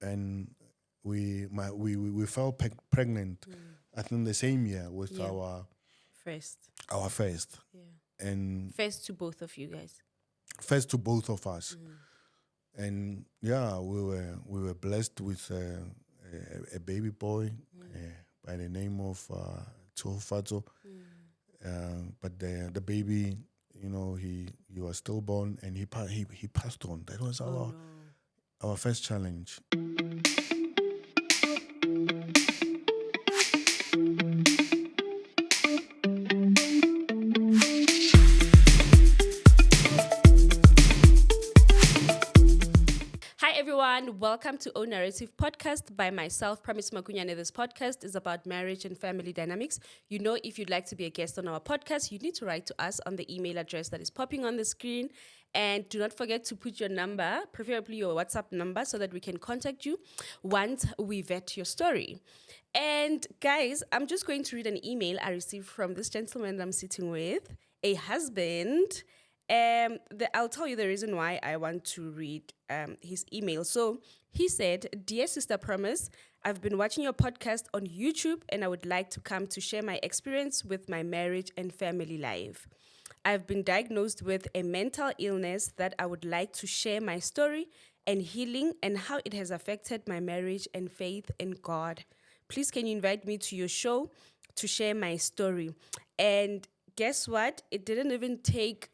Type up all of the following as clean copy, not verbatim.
and we fell pregnant. I think the same year with Yeah. our First. first, Yeah. and First to both of you guys. first to both of us. And yeah, we were blessed with a baby boy by the name of Tsofatso. But the baby, he was stillborn and he passed on. That was Oh no. our first challenge. Hi everyone, welcome to O Narrative Podcast by myself, Promise Makunyane. This podcast is about marriage and family dynamics. You know, if you'd like to be a guest on our podcast, you need to write to us on the email address that is popping on the screen. And do not forget to put your number, preferably your WhatsApp number, so that we can contact you once we vet your story. And guys, I'm just going to read an email I received from this gentleman that I'm sitting with, a husband. I'll tell you the reason why I want to read his email. So he said, "Dear Sister Promise, I've been watching your podcast on YouTube and I would like to come to share my experience with my marriage and family life. I've been diagnosed with a mental illness that I would like to share my story and healing and how it has affected my marriage and faith in God. Please, can you invite me to your show to share my story?" And guess what? It didn't even take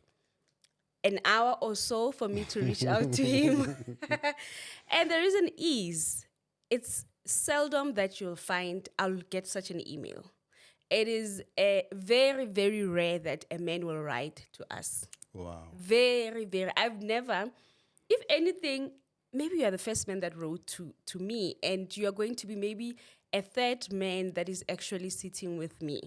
an hour or so for me to reach out to him. And the reason is, it's seldom that you'll find I'll get such an email. It is very, very rare that a man will write to us. Wow. Very, very. I've never, if anything, maybe you are the first man that wrote to me, and you are going to be maybe a third man that is actually sitting with me.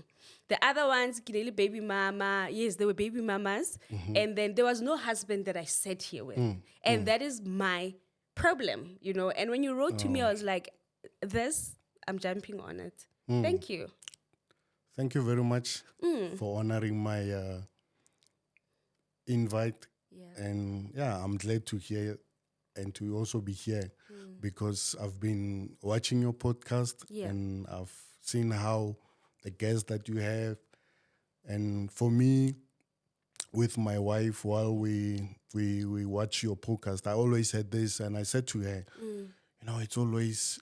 The other ones, Kineli baby mama, yes, they were baby mamas, and then there was no husband that I sat here with. And that is my problem, you know. And when you wrote to me, I was like, this, I'm jumping on it. Thank you. Thank you very much for honoring my invite. Yeah. And yeah, I'm glad to hear and to also be here because I've been watching your podcast Yeah. and I've seen how the guests that you have. And for me, with my wife, while we watch your podcast, I always said this, and I said to her, it's always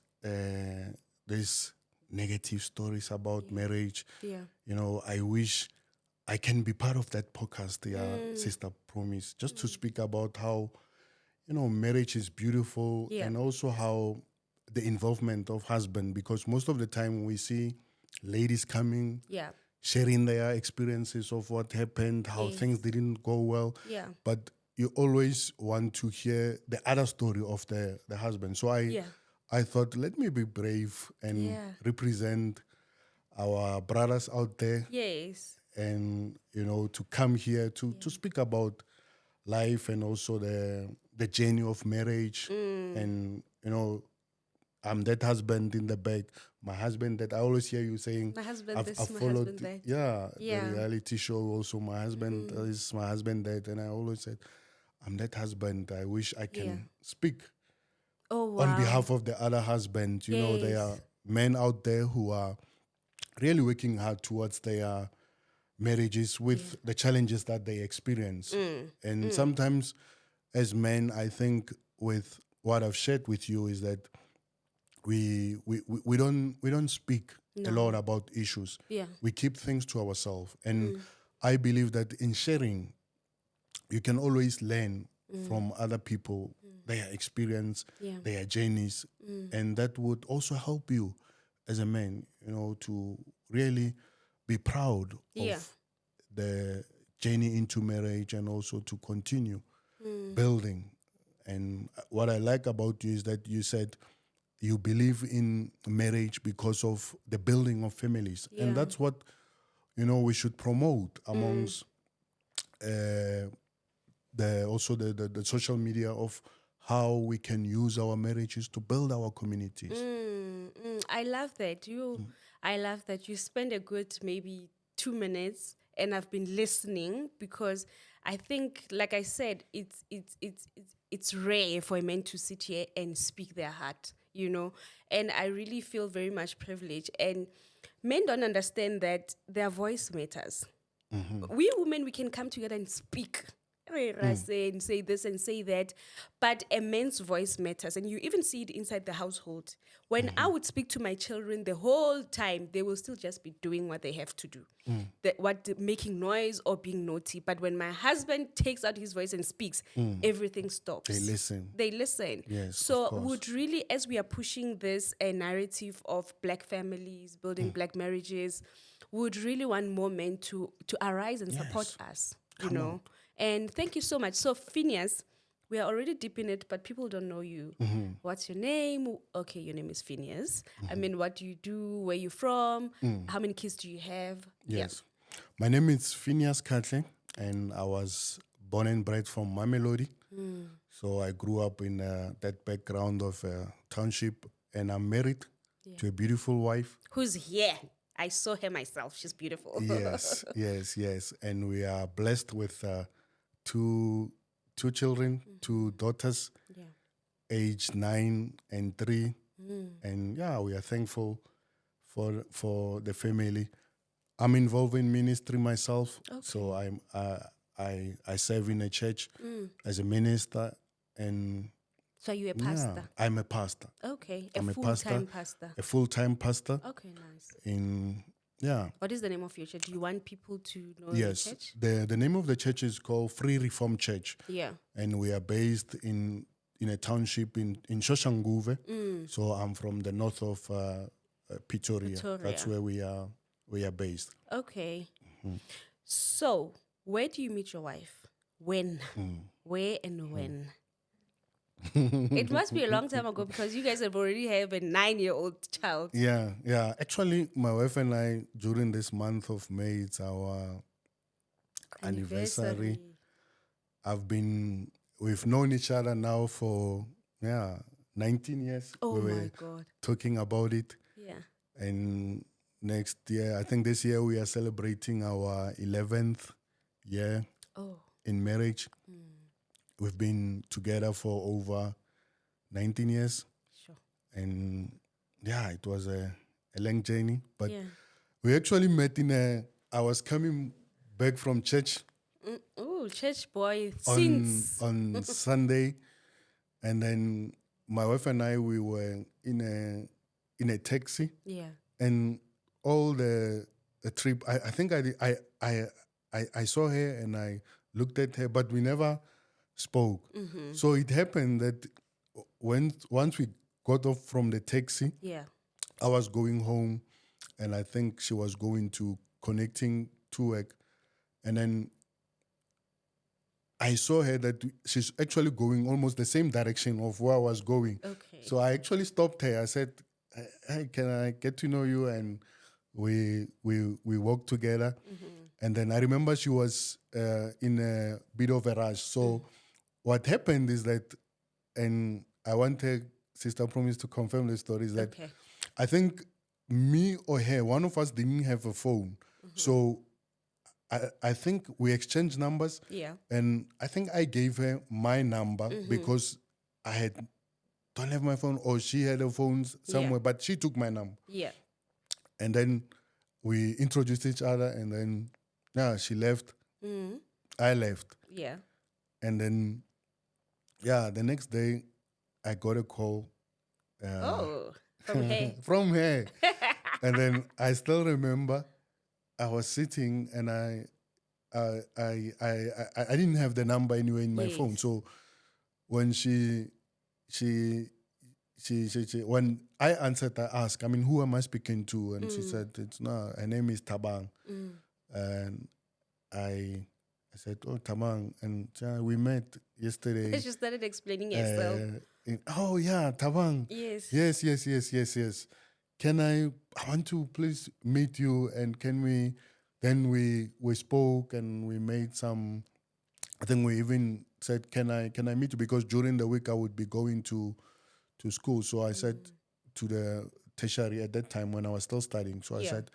these negative stories about marriage. Yeah. I wish I can be part of that podcast, Sister Promise, just to speak about how, marriage is beautiful Yeah. and also how the involvement of husband, because most of the time we see ladies coming, Yeah. sharing their experiences of what happened, how Yes. things didn't go well. Yeah. But you always want to hear the other story of the husband. So I thought, let me be brave and represent our brothers out there Yes. and, to come here to speak about life and also the journey of marriage. And, I'm that husband in the back. My husband that I always hear you saying. My husband I've this, my followed, husband that. the reality show. Also, my husband is my husband that, and I always said, I'm that husband. I wish I can speak Oh, wow. on behalf of the other husband. There are men out there who are really working hard towards their marriages with the challenges that they experience, and sometimes, as men, I think with what I've shared with you is that we don't speak a lot about issues. Yeah. We keep things to ourselves, and I believe that in sharing, you can always learn from other people, their experience, their journeys, and that would also help you as a man, to really be proud of the journey into marriage and also to continue building. And what I like about you is that you said you believe in marriage because of the building of families. And that's what, we should promote amongst the social media of how we can use our marriages to build our communities. I love that. I love that you spend a good maybe 2 minutes and I've been listening because I think, like I said, it's rare for a man to sit here and speak their heart. you know. And I really feel very much privileged. And men don't understand that their voice matters. We women, we can come together and speak. And say this and say that, but a man's voice matters, and you even see it inside the household. When I would speak to my children the whole time, they will still just be doing what they have to do, making noise or being naughty. But when my husband takes out his voice and speaks, everything stops. They listen. They listen. Yes, of So course. would really, as we are pushing this narrative of black families, building black marriages, would really want more men to arise and support us, you know. And thank you so much. So Phineas, we are already deep in it, but people don't know you. What's your name? Okay, your name is Phineas. I mean, what do you do? Where you from? How many kids do you have? Yes. My name is Phineas Katle, and I was born and bred from Mamelodi. So I grew up in that background of a township, and I'm married to a beautiful wife. Who's here? I saw her myself. She's beautiful. yes. And we are blessed with two children, two daughters, aged 9 and 3. And we are thankful for the family. I'm involved in ministry myself, so I serve in a church as a minister, and so are you a pastor? I'm a pastor. Okay, I'm a full-time pastor. A full-time pastor. Okay, nice. What is the name of your church? Do you want people to know yes, the church? The name of the church is called Free Reformed Church. Yeah. And we are based in a township in Shoshanguve. So I'm from the north of Pretoria. That's where we are based. Okay. So where do you meet your wife? When? Where and when? It must be a long time ago because you guys have already have a 9-year-old child. Yeah. Actually, my wife and I, during this month of May, it's our anniversary. We've known each other now for 19 years. Oh we my God. Talking about it. Yeah. And next year, I think this year we are celebrating our 11th year in marriage. We've been together for over 19 years. Sure. And it was a long journey. But we actually met I was coming back from church. Oh, church boy. On Sunday. And then my wife and I, we were in a taxi. Yeah. And all the trip, I think I saw her and I looked at her, but we never spoke. So it happened that once we got off from the taxi, I was going home, and I think she was going to connecting to work, and then I saw her that she's actually going almost the same direction of where I was going. Okay. So I actually stopped her. I said, "Hey, can I get to know you?" And we walked together. And then I remember she was in a bit of a rush. So what happened is that, and I want Sister Promise to confirm the story, is that I think me or her, one of us didn't have a phone. So I think we exchanged numbers. Yeah. And I think I gave her my number because I don't have my phone, or she had her phone somewhere, but she took my number. Yeah. And then we introduced each other, and then she left. I left. Yeah. And then the next day I got a call. From her. From her. And then I still remember I was sitting, and I didn't have the number anyway in my phone. So when she when I answered, I asked, who am I speaking to? And she said, her name is Tabang. And I said, oh, Tabang. And we met yesterday. She started explaining herself. Tabang. Yes. I want to please meet you, and can we, then we spoke, and we made some, I think we even said, can I meet you? Because during the week I would be going to school. So I said to the tertiary at that time when I was still studying. So I said,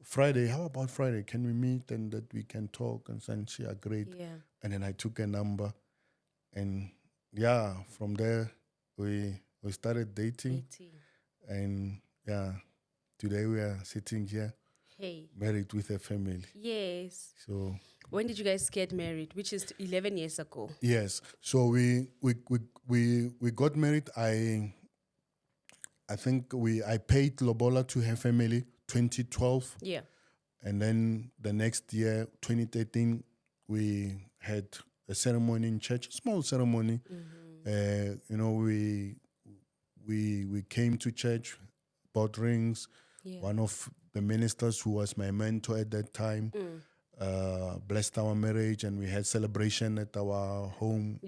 Friday, how about Friday? Can we meet and that we can talk? And then she agreed. Yeah. And then I took a number. And from there we we started dating, and yeah, today we are sitting here, married with a family. Yes. So when did you guys get married? Which is 11 years ago. Yes. So we got married. I think I paid Lobola to her family 2012. Yeah. And then the next year, 2013, we had a ceremony in church, a small ceremony. We came to church, bought rings. Yeah. One of the ministers who was my mentor at that time blessed our marriage, and we had celebration at our home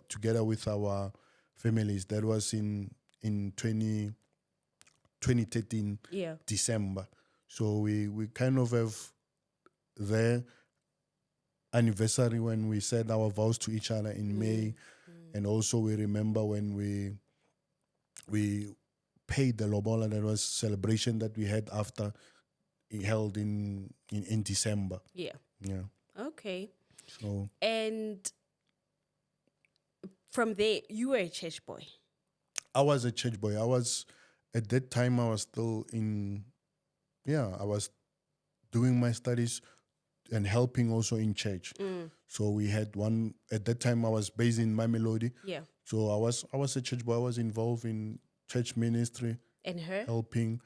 together with our families. That was in 2013 December. So we kind of have their anniversary when we said our vows to each other in May, and also we remember when we paid the lobola. That was celebration that we had after held in December. Yeah. Okay. So and from there, you were a church boy. I was a church boy. At that time I was still I was doing my studies and helping also in church. So we had one at that time. I was based in Mamelodi. Yeah. So I was a church boy. I was involved in church ministry. And her? Helping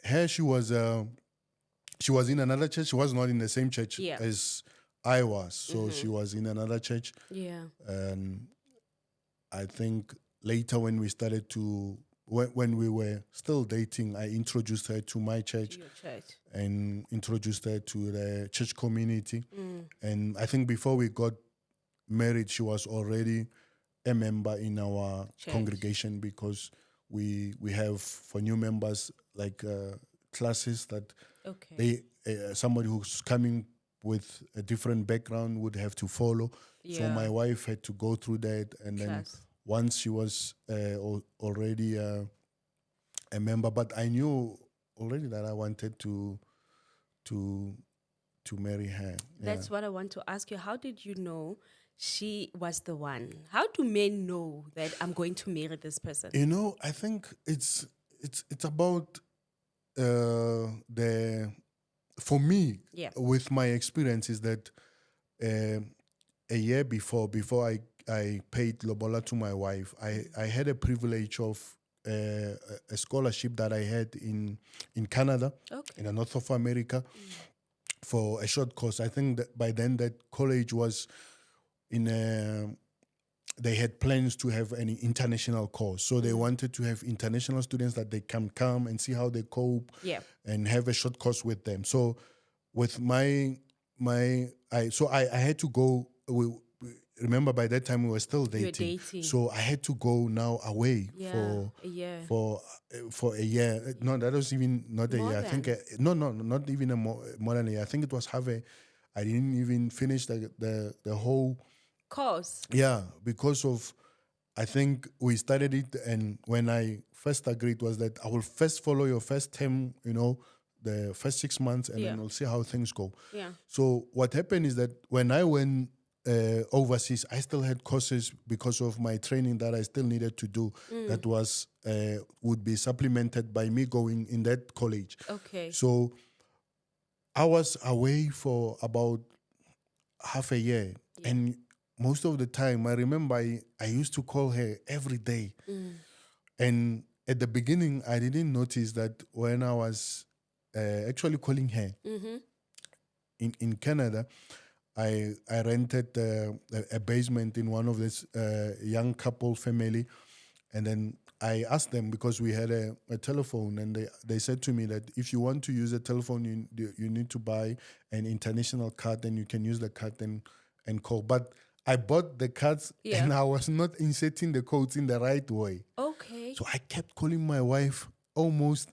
her. She was in another church. She was not in the same church as I was. So she was in another church. Yeah. And I think later when we started when we were still dating, I introduced her to my church. Your church. And introduced her to the church community. And I think before we got married, she was already a member in our congregation, because we have for new members like classes that somebody who's coming with a different background would have to follow. So my wife had to go through that, and then once she was already a member, but I knew already that I wanted to marry her. That's what I want to ask you. How did you know she was the one? How do men know that I'm going to marry this person? I think it's about for me, with my experience, is that a year before I paid lobola to my wife, I had a privilege of a scholarship that I had in Canada, in the north of America, for a short course. I think that by then that college was they had plans to have an international course. So they wanted to have international students that they can come and see how they cope and have a short course with them. So with I had to go. Remember, by that time we were still dating. So I had to go now away for a year. No, that was even not a year. I think not even more than a year. I think it was I didn't even finish the whole course. Yeah, because of, I think we started it, and when I first agreed was that I will first follow your first term, the first 6 months, and then we'll see how things go. Yeah. So what happened is that when I went overseas, I still had courses because of my training that I still needed to do. That was would be supplemented by me going in that college. Okay. So I was away for about half a year, and most of the time, I remember I used to call her every day. And at the beginning, I didn't notice that when I was actually calling her in Canada, I rented a basement in one of this young couple family. And then I asked them, because we had a telephone, and they said to me that if you want to use a telephone, you need to buy an international card, and you can use the card and call. But I bought the cards and I was not inserting the codes in the right way. Okay. So I kept calling my wife almost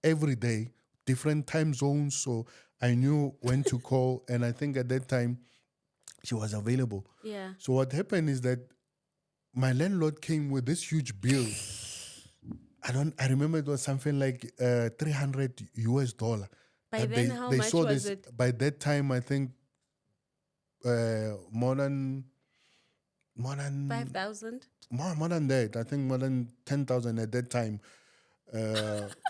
every day, different time zones. So I knew when to call. And I think at that time she was available. Yeah. So what happened is that my landlord came with this huge bill. I remember it was something like $300 US. By then, how much was it? By that time, I think more than more than 5,000? more than that. I think more than 10,000 at that time.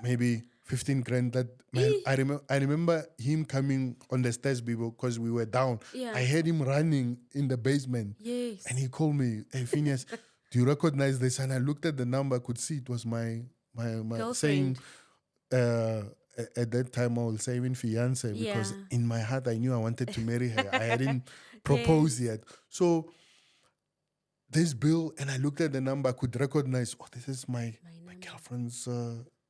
Maybe 15 grand. That man, I remember him coming on the stairs because we were down. Yeah. I heard him running in the basement. Yes. And he called me, "Hey Phineas, do you recognize this?" And I looked at the number, I could see it was my saying at that time I will say even fiance, because Yeah. in my heart I knew I wanted to marry her. I hadn't proposed yet. So this bill, and I looked at the number, I could recognize, oh, this is my girlfriend's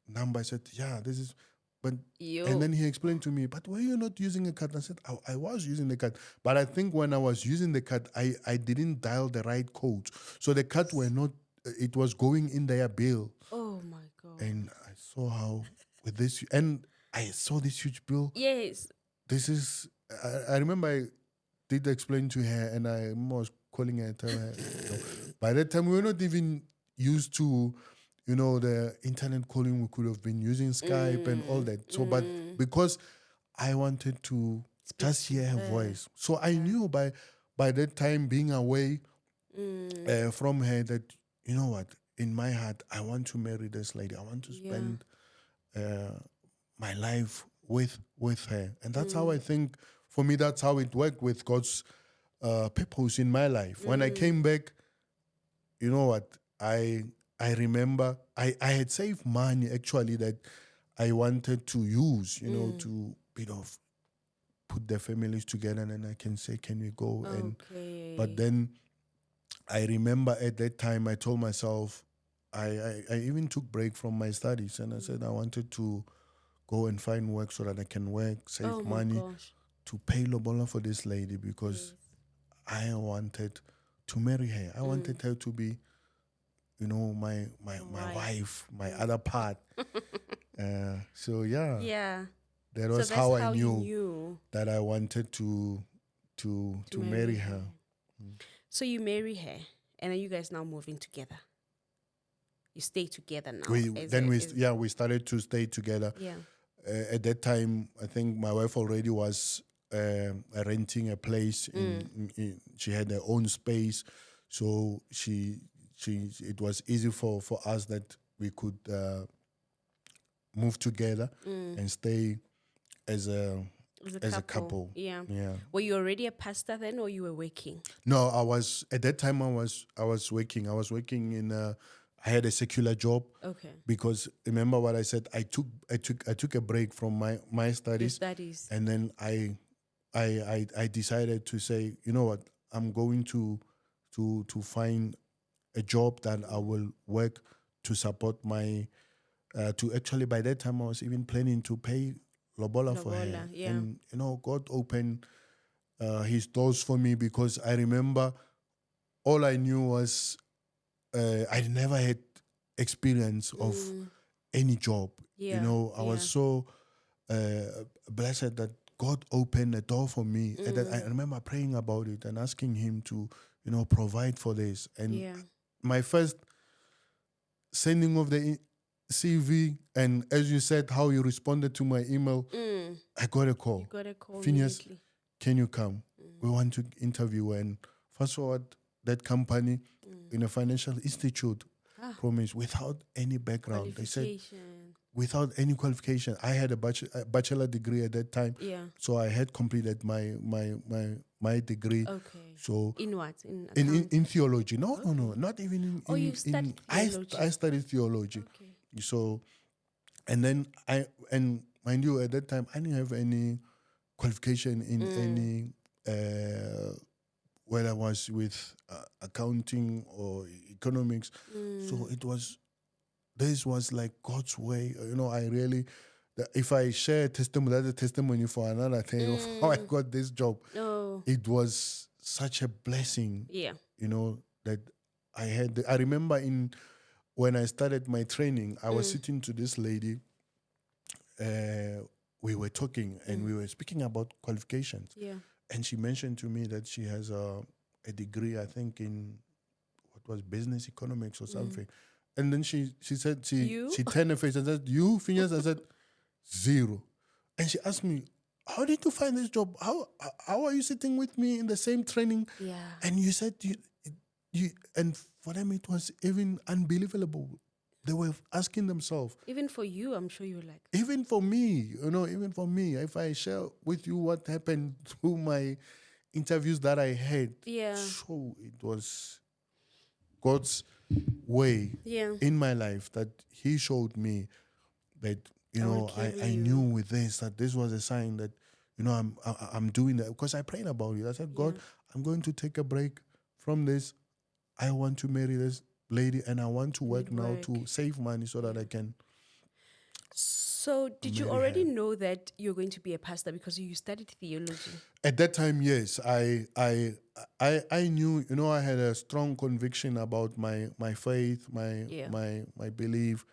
number. I said, yeah, this is, but, and then he explained to me, but were you not using a card? I said, I was using the card. But I think when I was using the card, I didn't dial the right code. So the card were not, it was going in their bill. Oh my God. And I saw how with this, and I saw this huge bill. Yes. This is, I remember I did explain to her, and I was calling her and telling her, by that time we were not even used to, the internet calling. We could have been using Skype and all that. So, but because I wanted to just hear her voice, so I knew by that time, being away from her, that, you know what, in my heart, I want to marry this lady. I want to spend my life with her. And that's how I think, for me, that's how it worked with God's purpose in my life. When I came back, you know what, I remember I had saved money actually that I wanted to use, to put the families together, and then I can say, can we go? But then I remember at that time I told myself, I even took break from my studies, and I said I wanted to go and find work so that I can work, save money to pay lobola for this lady, because I wanted to marry her. I wanted her to be, my wife, my other part. So Yeah. that was how I knew that I wanted to marry her. So you marry her, and then you guys now moving together. You stay together now. We started to stay together. Yeah. At that time, I think my wife already was renting a place. She had her own space, so it was easy for us that we could move together and stay as a couple. Yeah. Were you already a pastor then, or you were working? No, I was at that time. I was working. I was working in I had a secular job. Okay. Because remember what I said, I took a break from my studies. Your studies. And then I decided to say, you know what, I'm going to find a job that I will work to support my to actually, by that time I was even planning to pay lobola for her. Yeah. And God opened his doors for me, because I remember all I knew was I never had experience of any job. Yeah. I was so blessed that God opened a door for me. And that I remember praying about it and asking him to, provide for this. And my first sending of the CV, and as you said, how you responded to my email, I got a call. You got a call. Phineas, can you come? We want to interview. And fast forward, that company in a financial institute promised, without any background. They said, without any qualification. I had a bachelor degree at that time. Yeah. So I had completed my degree. Okay. So in what? In theology. No, not even in you studied theology. I studied theology. Okay. So, and then mind you, at that time I didn't have any qualification in any whether I was with accounting or economics. So this was like God's way. I really, if I share a testimony, that's a testimony for another thing of how I got this job. Oh. It was such a blessing. Yeah. That I had. I remember when I started my training, I was sitting to this lady. We were talking and we were speaking about qualifications. Yeah. And she mentioned to me that she has a degree, I think, in what was business economics or something. And then she said, she turned her face and said, "You, Phineas?" I said, "0." And she asked me, "How did you find this job? How are you sitting with me in the same training?" Yeah. And you said and for them it was even unbelievable. They were asking themselves, Even for you, I'm sure you're like, even for me, even for me, if I share with you what happened through my interviews that I had, yeah, so it was God's way yeah, in my life that He showed me that I will carry I you. knew with this that this was a sign that I'm doing that because I prayed about it. I said, God, I'm going to take a break from this. I want to marry this lady and I want to work now to save money so that I can So, did you marry already her. know that you're going to be a pastor because you studied theology? At that time, yes, I knew, I had a strong conviction about my faith, Yeah. my belief,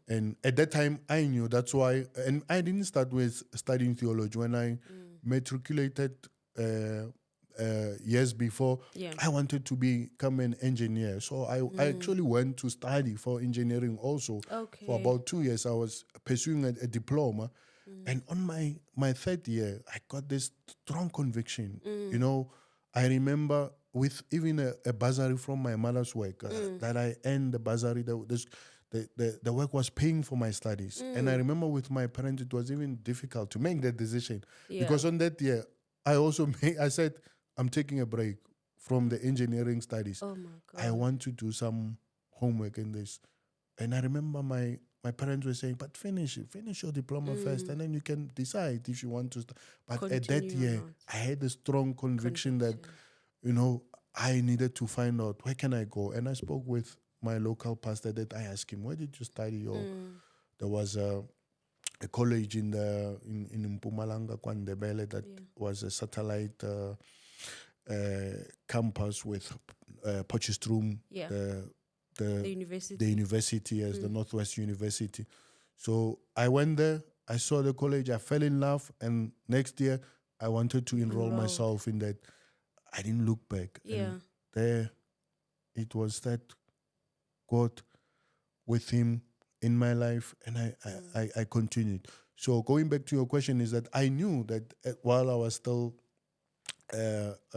and at that time I knew. That's why, and I didn't start with studying theology when I matriculated. Years before, Yeah. I wanted to become an engineer. So I actually went to study for engineering also. Okay. For about 2 years, I was pursuing a diploma. And on my third year, I got this strong conviction. I remember with even a bursary from my mother's work that I earned the bursary. The work was paying for my studies. And I remember with my parents, it was even difficult to make that decision. Yeah. Because on that year, I said, I'm taking a break from the engineering studies. Oh my I God. want to do some homework in this. And I remember my parents were saying, but finish your diploma first, and then you can decide if you want to. But at that Continue or year, not. I had a strong conviction that, I needed to find out where can I go. And I spoke with my local pastor that I asked him, where did you study? Or there was a college in Mpumalanga, Kwandebele, that was a satellite campus with Potchefstroom, Yeah. the The university. the university as the Northwest University. So I went there, I saw the college, I fell in love, and next year I wanted to enroll myself in that. I didn't look back. Yeah. And there it was that God with Him in my life, and I continued. So going back to your question is that I knew that while I was still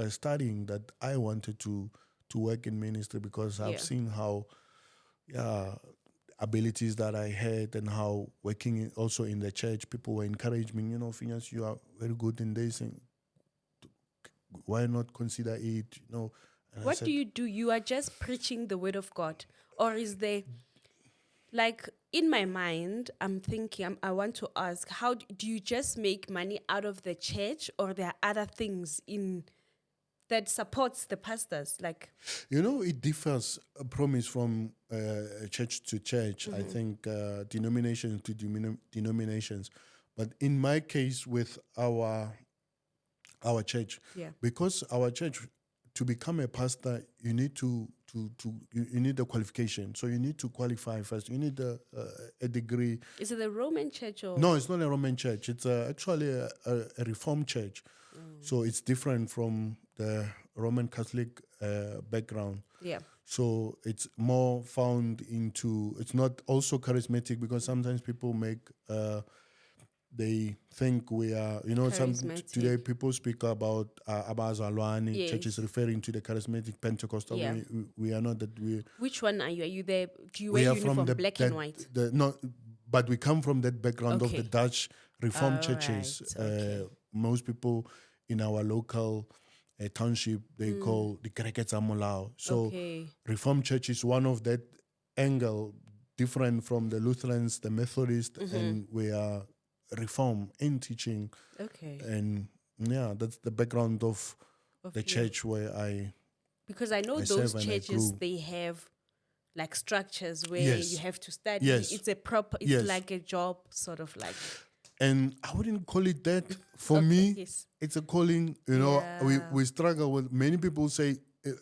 studying that I wanted to work in ministry because I've seen how abilities that I had and how working also in the church, people were encouraging me, Phineas, you are very good in this, and why not consider it, And What do you do? You are just preaching the word of God, or is there, like, in my mind, I'm thinking, I want to ask, how do you just make money out of the church, or there are other things in that supports the pastors? Like, it differs, promise, from church to church. I think denomination to denominations. But in my case, with our church, because our church, to become a pastor, you need you need a qualification. So you need to qualify first. You need a degree. is it the Roman church or? No, it's not a Roman church. It's actually a Reformed church. So it's different from the Roman Catholic background. Yeah. So it's more found into, it's not also charismatic, because sometimes people they think we are, today people speak about Abazalwani, church is referring to the charismatic Pentecostal. Yeah. We are not that. Which one are you? Are you there? Do you We wear are from uniform, black and white? But we come from that background of the Dutch Reformed churches. Okay. Most people in our local township, they call the Kereketsa Molao. So Reformed church is one of that angle, different from the Lutherans, the Methodists, and we are Reformed in teaching. Okay. And that's the background of the church where I. Because I know those churches, they have like structures where you have to study. Yes. It's a proper, it's like a job, sort of like. And I wouldn't call it that. For me, it's a calling. We struggle with, many people say,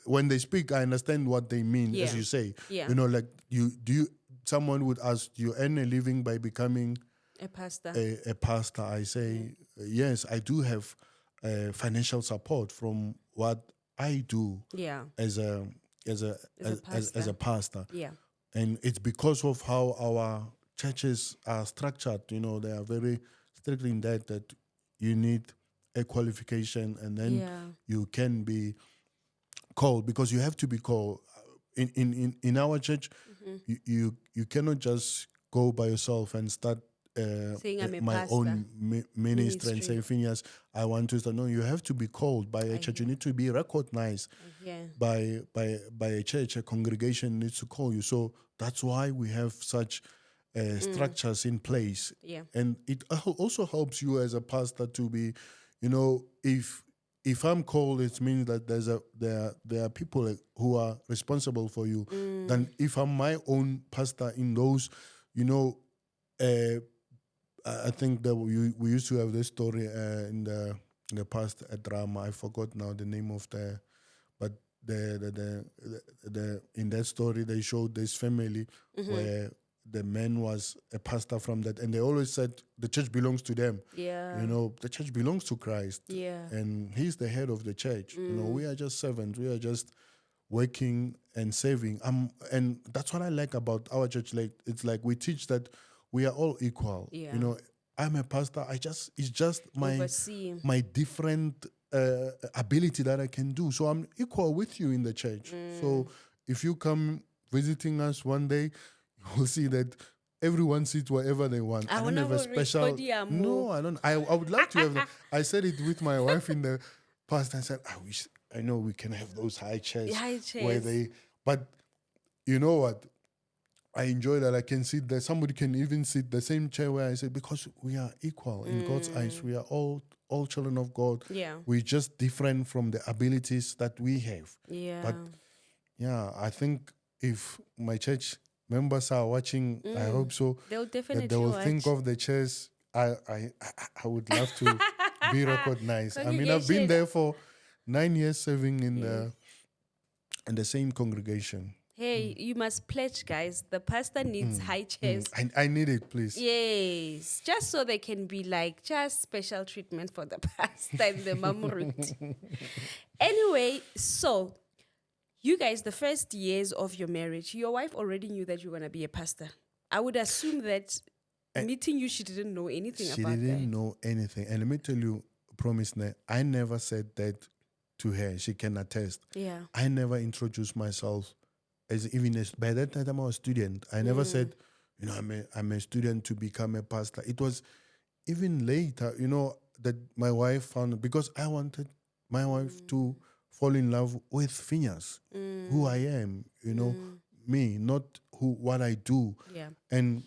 when they speak, I understand what they mean, as you say. Yeah. Like someone would ask, do you earn a living by becoming a pastor? A pastor. I say, yes, I do have financial support from what I do as a pastor. Yeah. And it's because of how our churches are structured. They are very strict in that you need a qualification, and then you can be called, because you have to be called. In our church, you cannot just go by yourself and start Saying I'm a my pastor. own ministry and say, Ministry. Phineas, I want to start. No, you have to be called by a I church. You hear. need to be recognized Yeah. by a church. A congregation needs to call you. So that's why we have such structures in place. Yeah. And it also helps you as a pastor to be, if I'm called, it means that there are people who are responsible for you. Then if I'm my own pastor in those, uh, I think that we used to have this story in the past, a drama. I forgot now the name of but the in that story they showed this family where the man was a pastor from that, and they always said the church belongs to them. Yeah. The church belongs to Christ. Yeah. And he's the head of the church. We are just servants. We are just working and serving. And that's what I like about our church. Like, it's like we teach that we are all equal. Yeah. I'm a pastor. It's just Oversee. my different ability that I can do. So I'm equal with you in the church. So if you come visiting us one day, you will see that everyone sits wherever they want. I don't have a special. No, I don't. I would love to have that. I said it with my wife in the past. I said, I know we can have those high chairs. Where they, but you know what? I enjoy that I can sit there. Somebody can even sit the same chair where I sit, because we are equal in God's eyes. We are all children of God. Yeah. We're just different from the abilities that we have. Yeah. But yeah, I think if my church members are watching, I hope so. They'll definitely that they will watch. think of the chairs. I would love to be recognized. I mean, I've been there for 9 years serving in the same congregation. Hey, you must pledge, guys. The pastor needs high chairs. I need it, please. Yes, just so they can be like just special treatment for the pastor and the mamrut. Anyway, so you guys, the first years of your marriage, your wife already knew that you were gonna be a pastor. I would assume that meeting you, she didn't know anything about that. She didn't know anything. And let me tell you, promise, I never said that to her. She can attest. Yeah. I never introduced myself by that time I was a student. I never said, I'm a student to become a pastor. It was even later, that my wife found, because I wanted my wife to fall in love with Phineas, who I am, me, not what I do. Yeah. And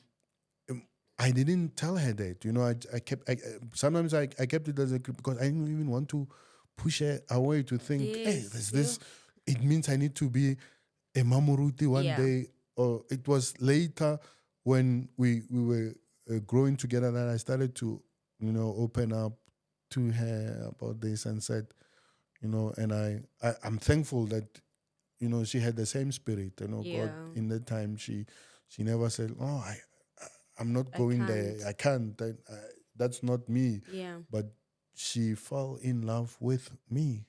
I didn't tell her that, sometimes I kept it as a, because I didn't even want to push her away to think, hey, there's this, it means I need to be a mamuruti one day. Or it was later when we were growing together that I started to, open up to her about this and said, and I'm thankful that, she had the same spirit, God in that time. She never said, oh, I'm not going there. I can't. That's not me. Yeah. But she fell in love with me,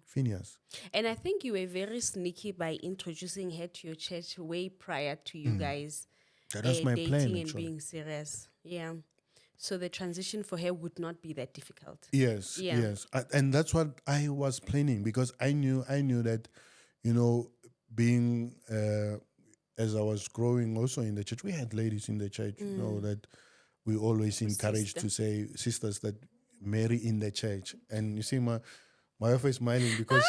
Phineas. And I think you were very sneaky by introducing her to your church way prior to you guys That was my dating plan, and actually. being serious. Yeah. So the transition for her would not be that difficult. Yes, yes. And that's what I was planning, because I knew that, being, as I was growing also in the church, we had ladies in the church, that we always encouraged to say, sisters that marry in the church. And you see, my wife is smiling because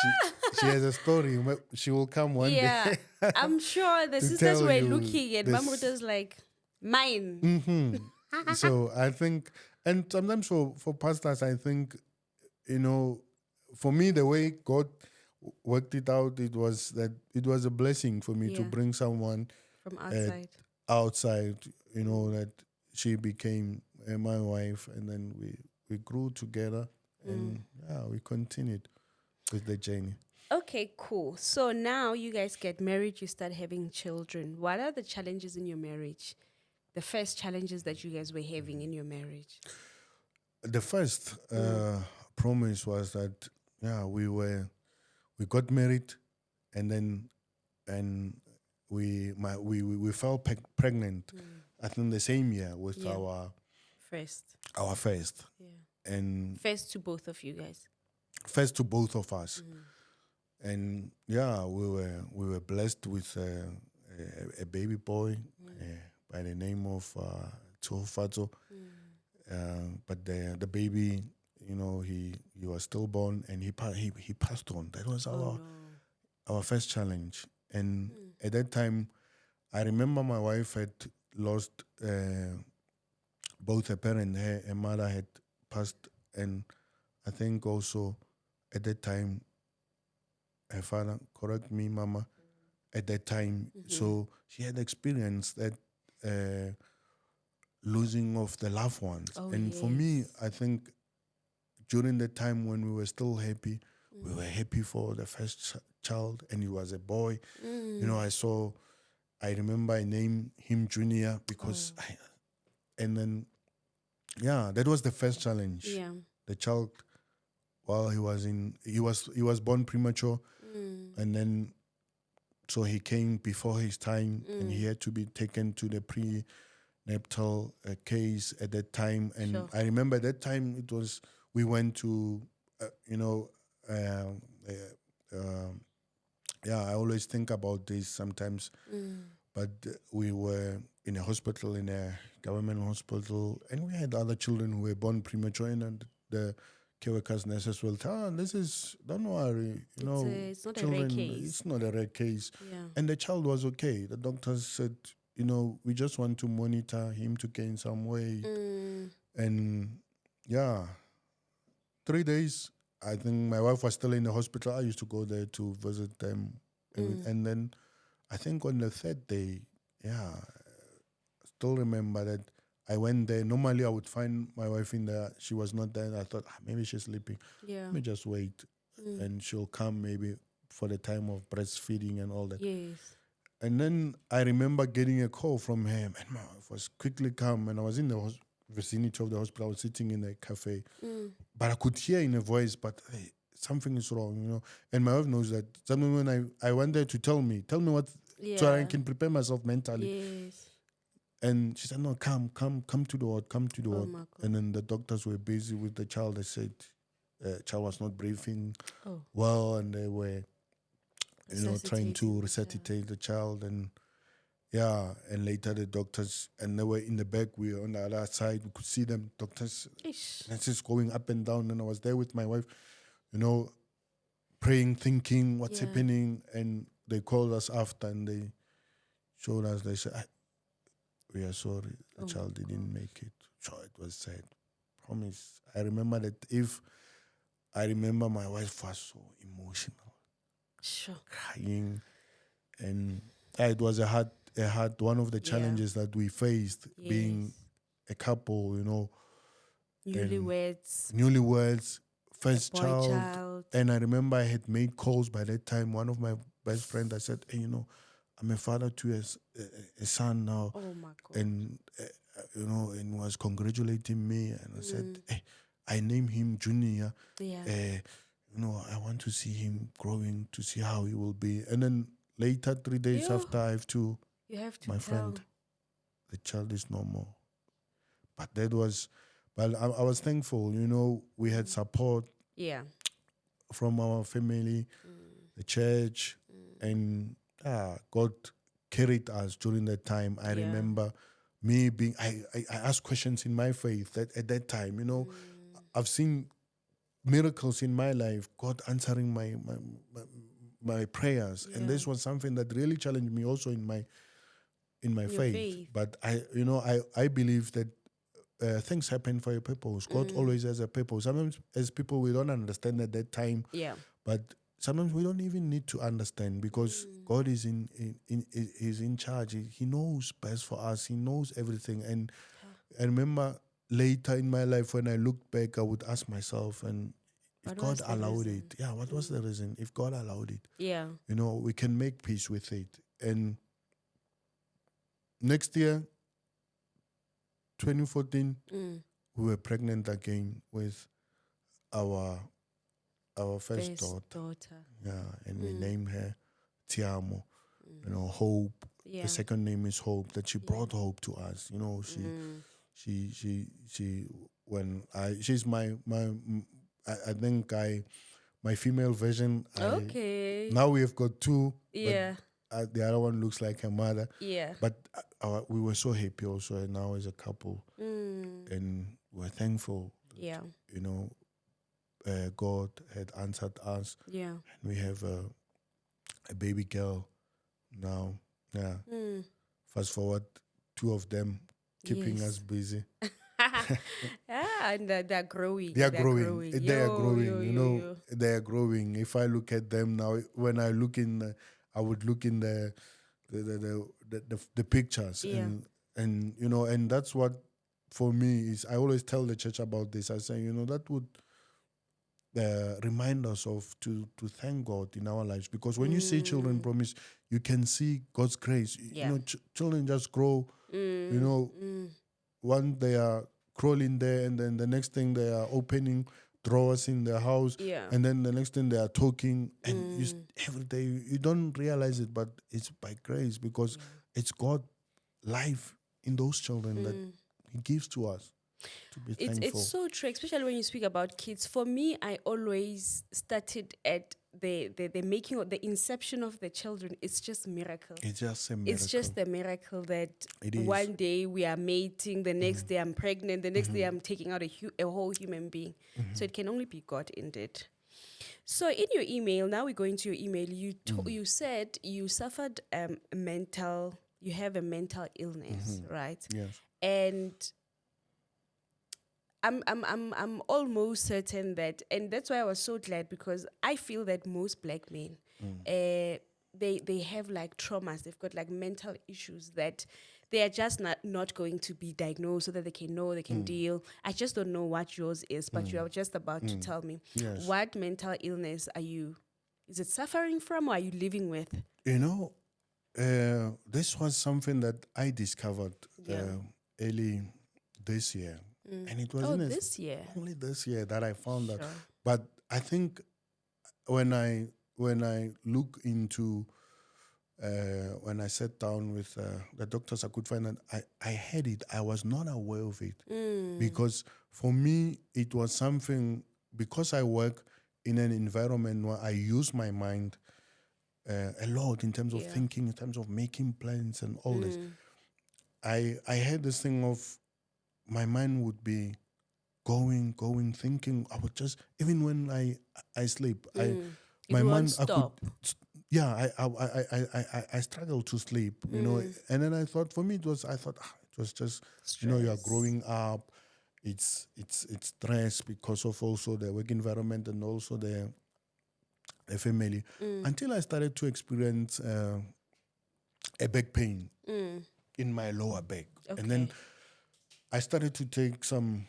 she has a story. She will come one day. I'm sure the sisters were looking and Mamruta's like, mine. So I think, and sometimes for pastors, I think, for me, the way God worked it out, it was a blessing for me to bring someone from outside, that she became my wife, and then we grew together, and we continued with the journey. Okay, cool. So now you guys get married, you start having children. What are the challenges in your marriage? The first challenges that you guys were having in your marriage? The first promise was that we got married, and we fell pregnant. I think the same year with our first. Yeah. And first to both of you guys. First to both of us. And yeah, we were blessed with a baby boy by the name of Tsofatso. But the baby, he was stillborn and he passed on. That was Oh our first challenge. And at that time, I remember my wife had lost both her parents. Her mother had passed, and I think also at that time her father, correct me, Mama, at that time. So she had experienced that uh, losing of the loved ones. Oh, And for me, yes. I think during the time when we were still happy, we were happy for the first child, and he was a boy. I remember I named him Junior because and then, yeah, that was the first challenge. Yeah. The child, while he was born premature, and then so he came before his time, and he had to be taken to the prenatal case at that time. And Sure. I remember at that time we went to, um, um, yeah, I always think about this sometimes. But we were in a hospital, in a government hospital, and we had other children who were born premature, and the care workers, nurses will tell, don't worry, It's not a rare children, case. it's not a rare case. Yeah. And the child was okay. The doctors said, we just want to monitor him to gain some weight. And yeah, 3 days, I think my wife was still in the hospital. I used to go there to visit them. And then I think on the third day, yeah, I still remember that I went there. Normally, I would find my wife in there. She was not there. I thought, maybe she's sleeping. Yeah. Let me just wait. And she'll come maybe for the time of breastfeeding and all that. Yes. And then I remember getting a call from him, and my wife was quickly come, and I was in the vicinity of the hospital. I was sitting in a cafe, but I could hear in a voice, but hey, something is wrong. And my wife knows that. Something when I went there to tell me what, so I can prepare myself mentally. Yes. And she said, "No, come to the ward, come to the ward." My God. And then the doctors were busy with the child. They said, child was not breathing Oh. well, and they were, trying to Resuscitating the resuscitate the child. And yeah, and later the doctors, and they were in the back, we were on the other side, we could see them, doctors, Ish. nurses going up and down, and I was there with my wife, praying, thinking what's happening, and they called us after, and they showed us, they said, we are sorry, the child didn't make it. So it was sad. Promise. I remember my wife was so emotional, Sure. crying, and it was a hard one of the challenges that we faced, being a couple, newlyweds, first child. And I remember I had made calls by that time. One of my best friends, I said, hey, I'm a father to a son now. Oh my God. And and was congratulating me, and I said, hey, I named him Junior. Yeah. I want to see him growing, to see how he will be. And then later, 3 days after, I have to, You have to my friend, the child is no more. But that was, well, I was thankful, we had support from our family, the church, and God carried us during that time. I remember me being, I asked questions in my faith that at that time, I've seen miracles in my life, God answering my prayers. And this was something that really challenged me also in my faith. But I believe that things happen for a purpose. God always has a purpose. Sometimes as people, we don't understand at that time. Yeah. But sometimes we don't even need to understand, because God is in charge. He knows best for us. He knows everything. And I remember later in my life, when I looked back, I would ask myself, and if God allowed it, what was the reason? If God allowed it, we can make peace with it. And next year, 2014, we were pregnant again with our first daughter. Yeah, and we named her Tiamo. Hope. The second name is Hope. That she brought hope to us. She's my I think my female version. Okay. Now we have got two, Yeah. but the other one looks like her mother. Yeah. But we were so happy also, and now as a couple, and we're thankful. Yeah. You know, God had answered us, Yeah. and we have a baby girl now. Yeah. Fast forward, two of them keeping us Yes. busy. And they're growing. They are growing. They are Yo, growing. yo, You yo, know, yo. they are growing. If I look at them now, when I look in, I would look in the pictures, Yeah. and you know, and that's what for me is. I always tell the church about this. I say, you know, that would remind us of to thank God in our lives, because when you see children promise, you can see God's grace. Yeah. You know, children just grow. You know, one they are crawling there, and then the next thing they are opening drawers in their house, Yeah. and then the next thing they are talking, and every day you don't realize it, but it's by grace, because it's God life in those children that He gives to us to be thankful. It's so true, especially when you speak about kids. For me, I always started at the making of the inception of the children. It's just miracle. It's just a miracle. It's just a miracle that It is. one day we are mating, the next day I'm pregnant, the next day I'm taking out a whole human being. So it can only be God indeed. So in your email, now we go into your email. You said you suffered you have a mental illness, right? Yes. And I'm almost certain that, and that's why I was so glad, because I feel that most black men, they have like traumas. They've got like mental issues that they are just not going to be diagnosed so that they can know, they can deal. I just don't know what yours is, but you are just about to tell me. Yes. What mental illness are you? Is it suffering from, or are you living with? You know, this was something that I discovered early this year. And it wasn't this year. only this year that I found that. Sure. But I think when I look into when I sat down with the doctors, I could find that I had it. I was not aware of it, because for me it was something, because I work in an environment where I use my mind a lot in terms of thinking, in terms of making plans and all this. I had this thing of my mind would be going, thinking. I would just, even when I sleep, my mind Stop. I struggle to sleep, you know. And then I thought, for me it was just Stress. you know, you are growing up. It's stress because of also the work environment and also the family. Until I started to experience a back pain in my lower back, and then I started to take some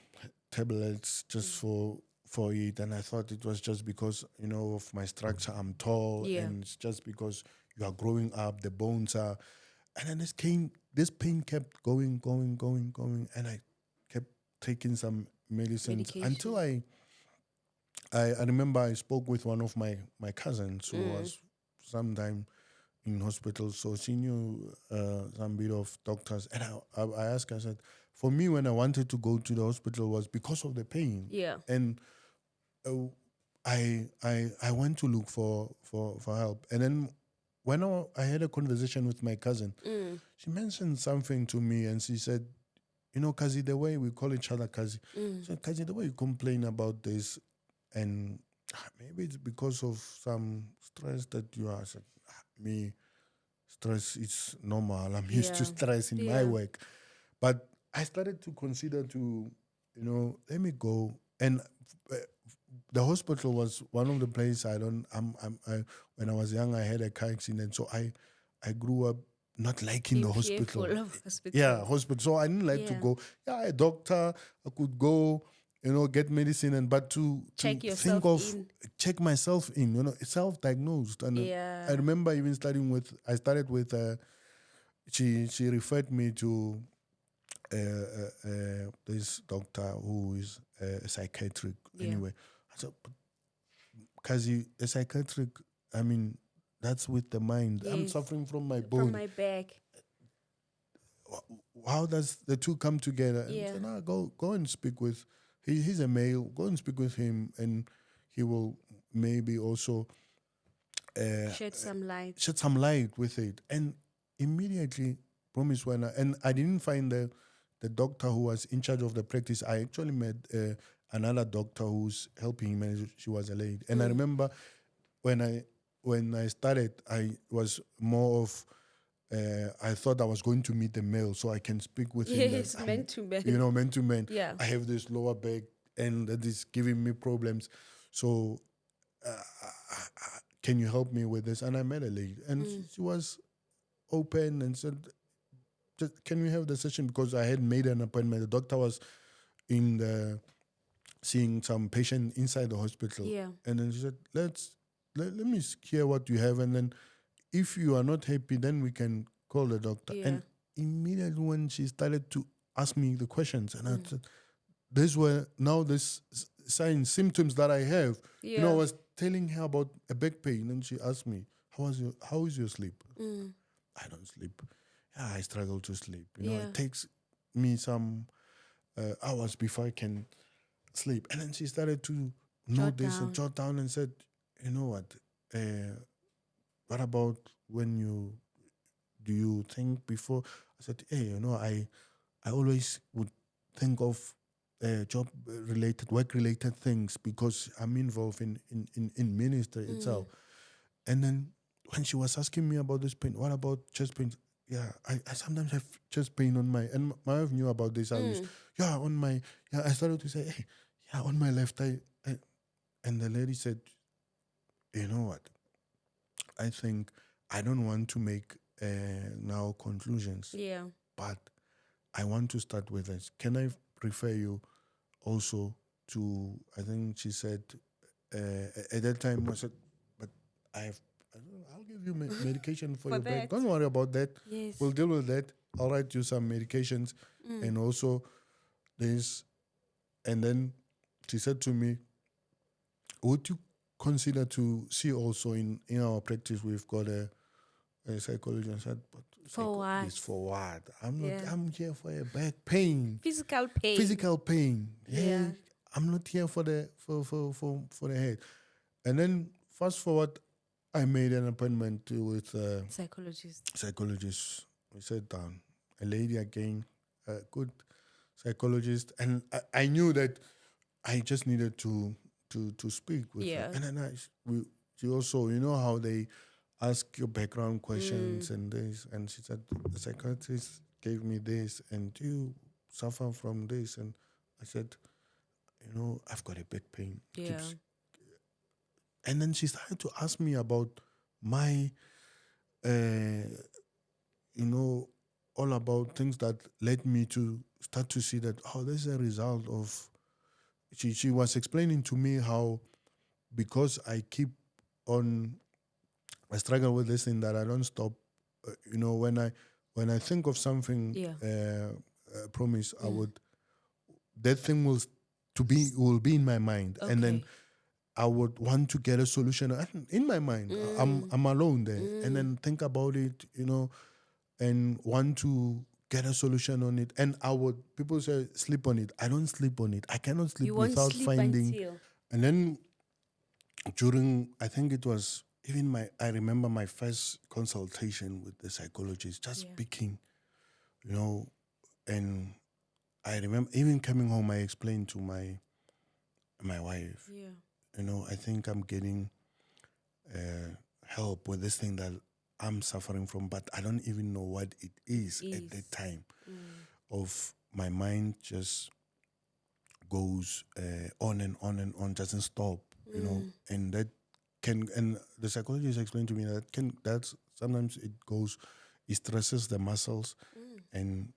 tablets just for it, and I thought it was just because, you know, of my structure. I'm tall, and it's just because you are growing up, the bones are, and then this pain kept going, and I kept taking some medicines until I remember I spoke with one of my cousins who was sometime in hospital, so she knew some bit of doctors, and I asked her, I said, for me, when I wanted to go to the hospital was because of the pain. Yeah. And I went to look for help. And then when I had a conversation with my cousin, she mentioned something to me, and she said, you know, Kazi, the way we call each other Kazi. So Kazi, the way you complain about this, and maybe it's because of some stress that you are. I said, me, stress is normal. I'm used to stress in my work. But I started to consider to, you know, let me go. And the hospital was one of the places when I was young, I had a car accident. So I grew up not liking the hospital. Yeah, hospital. So I didn't like to go. Yeah, a doctor, I could go, you know, get medicine, but to think of check myself in, you know, self-diagnosed. And I remember even I started with, she referred me to this doctor who is a psychiatric anyway. I said, because a psychiatric, I mean, that's with the mind. I'm suffering from my bone. From my back. How does the two come together? And so now go and speak with, he's a male, go and speak with him, and he will maybe also Shed some light. shed some light with it. And immediately, promise when and I didn't find the doctor who was in charge of the practice. I actually met another doctor who's helping him, and she was a lady. And I remember when I started, I was more of I thought I was going to meet the male, so I can speak with him. Yes, man to man. Man to man. Yeah. I have this lower back, and that is giving me problems. So, can you help me with this? And I met a lady, and she was open and said, "Just can we have the session?" Because I had made an appointment. The doctor was in the seeing some patient inside the hospital. Yeah. And then she said, let me hear what you have, and then if you are not happy, then we can call the doctor. Yeah. And immediately when she started to ask me the questions, and I said, these were now this signs, symptoms that I have. Yeah. I was telling her about a back pain, and she asked me, how is your sleep? I don't sleep. Yeah, I struggle to sleep. It takes me some hours before I can sleep. And then she started to note this and jot down and said, you know what about when do you think before? I said, hey, I always would think of work-related things because I'm involved in ministry itself. And then when she was asking me about this pain, what about chest pain? Yeah, I sometimes have chest pain on and my wife knew about this. I started to say, hey, on my left, and the lady said, you know what? I think I don't want to make now conclusions. Yeah. But I want to start with this. Can I refer you also to, I think she said, at that time I said, but I'll give you medication for your back. Don't worry about that. Yes. We'll deal with that. I'll write you some medications. And also this. And then she said to me, would you consider to see also in our practice, we've got a psychologist. I said, but for what? For what? I'm here for a back pain. Physical pain. Physical pain. Yeah. I'm not here for the the head. And then fast forward, I made an appointment with a psychologist. We sat down. A lady again, a good psychologist, and I knew that I just needed to speak with her. And then she also, how they ask your background questions and this, and she said, the psychiatrist gave me this, and do you suffer from this? And I said, I've got a back pain. Yeah. And then she started to ask me about my, all about things that led me to start to see that, this is a result of, she was explaining to me how, because I keep on, I struggle with this thing that I don't stop, when I think of something, promise, I would, that thing will be in my mind. Okay. And then I would want to get a solution in my mind. I'm alone there, and then think about it, and want to get a solution on it. And people say sleep on it. I don't sleep on it. I cannot sleep without finding. And then during, I think it was even I remember my first consultation with the psychologist, just speaking, and I remember even coming home, I explained to my wife, I think I'm getting help with this thing that I'm suffering from, but I don't even know what it is at that time. Of my mind just goes on and on and on, doesn't stop, and that and the psychologist explained to me that sometimes it stresses the muscles, and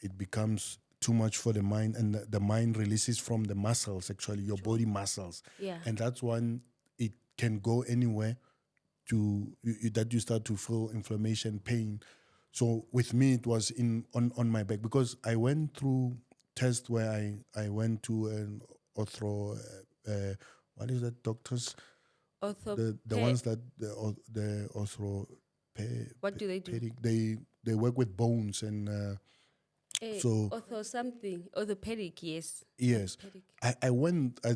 it becomes too much for the mind, and the mind releases from the muscles, actually, your body muscles. Yeah. And that's when it can go anywhere that you start to feel inflammation, pain. So with me, it was on my back, because I went through tests where I went to an ortho, what is that, doctors? The ones that the ortho. What do they do? They work with bones and so orthopedic, yes. Yes, I went. I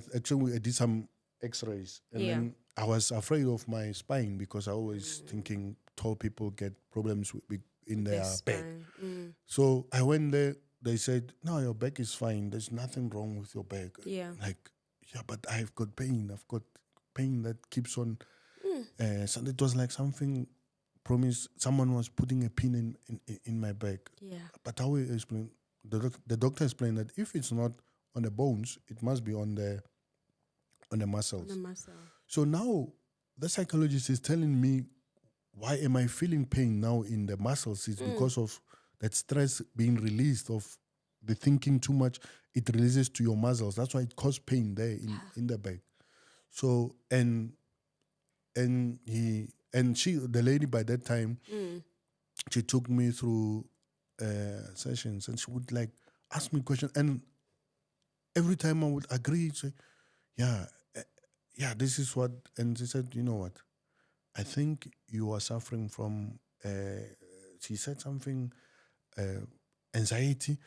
did some X-rays, and Yeah. then I was afraid of my spine because I always thinking tall people get problems in Their their back. spine. So I went there. They said, "No, your back is fine. There's nothing wrong with your back." Yeah. Like, yeah, but I've got pain. I've got pain that keeps on. So it was like something. Promise someone was putting a pin in my back. Yeah. But how we explain? The doctor explained that if it's not on the bones, it must be on the muscles. The muscle. So now the psychologist is telling me, why am I feeling pain now in the muscles? It's because of that stress being released of the thinking too much. It releases to your muscles. That's why it causes pain there in the back. So the lady by that time, she took me through sessions, and she would like ask me questions, and every time I would agree, say, yeah, this is what, and she said, you know what, I think you are suffering from, she said something, anxiety.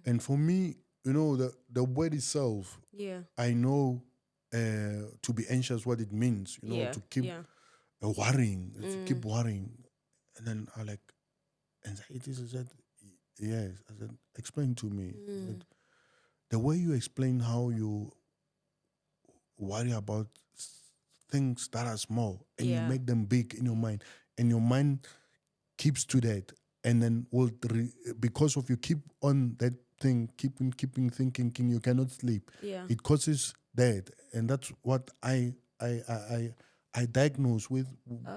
And for me, the word itself, Yeah. I know to be anxious, what it means, to keep worrying, to keep worrying. And then I like, anxiety, she said, yes. I said, explain to me. She said, the way you explain how you worry about things that are small and you make them big in your mind, and your mind keeps to that, and then because of you keep on that thing, keeping thinking, you cannot sleep. Yeah. It causes that, and that's what I diagnose with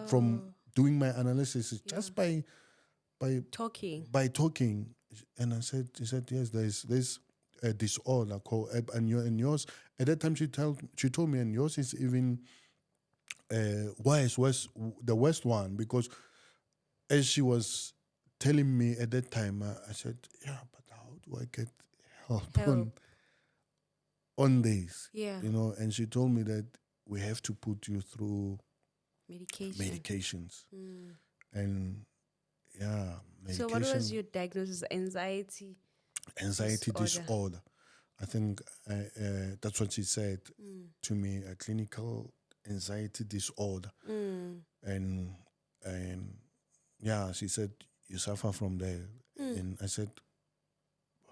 from doing my analysis, just by Talking. talking. And he said, yes, there's a disorder called, and yours at that time, she told me, and yours is even the worst one, because as she was telling me at that time, I said, yeah, but how do I get help. on this? Yeah. And she told me that we have to put you through medications. And yeah, medication. So what was your diagnosis? Anxiety disorder. I think that's what she said to me, a clinical anxiety disorder. And yeah, she said, you suffer from there. And I said,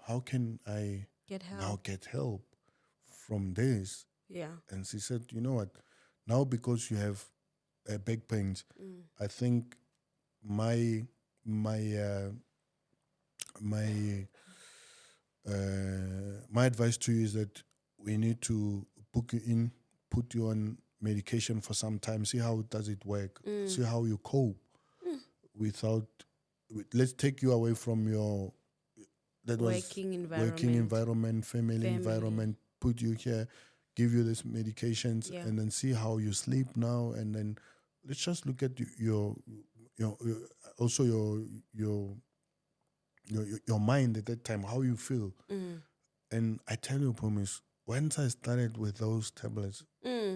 how can I now get help from this? Yeah. And she said, you know what, now because you have back pains, I think my advice to you is that we need to book you in, put you on medication for some time, see how does it work, see how you cope without. Let's take you away from your working environment, family environment. Put you here, give you these medications, and then see how you sleep now. And then let's just look at your also your mind at that time, how you feel. And I tell you, promise, once I started with those tablets,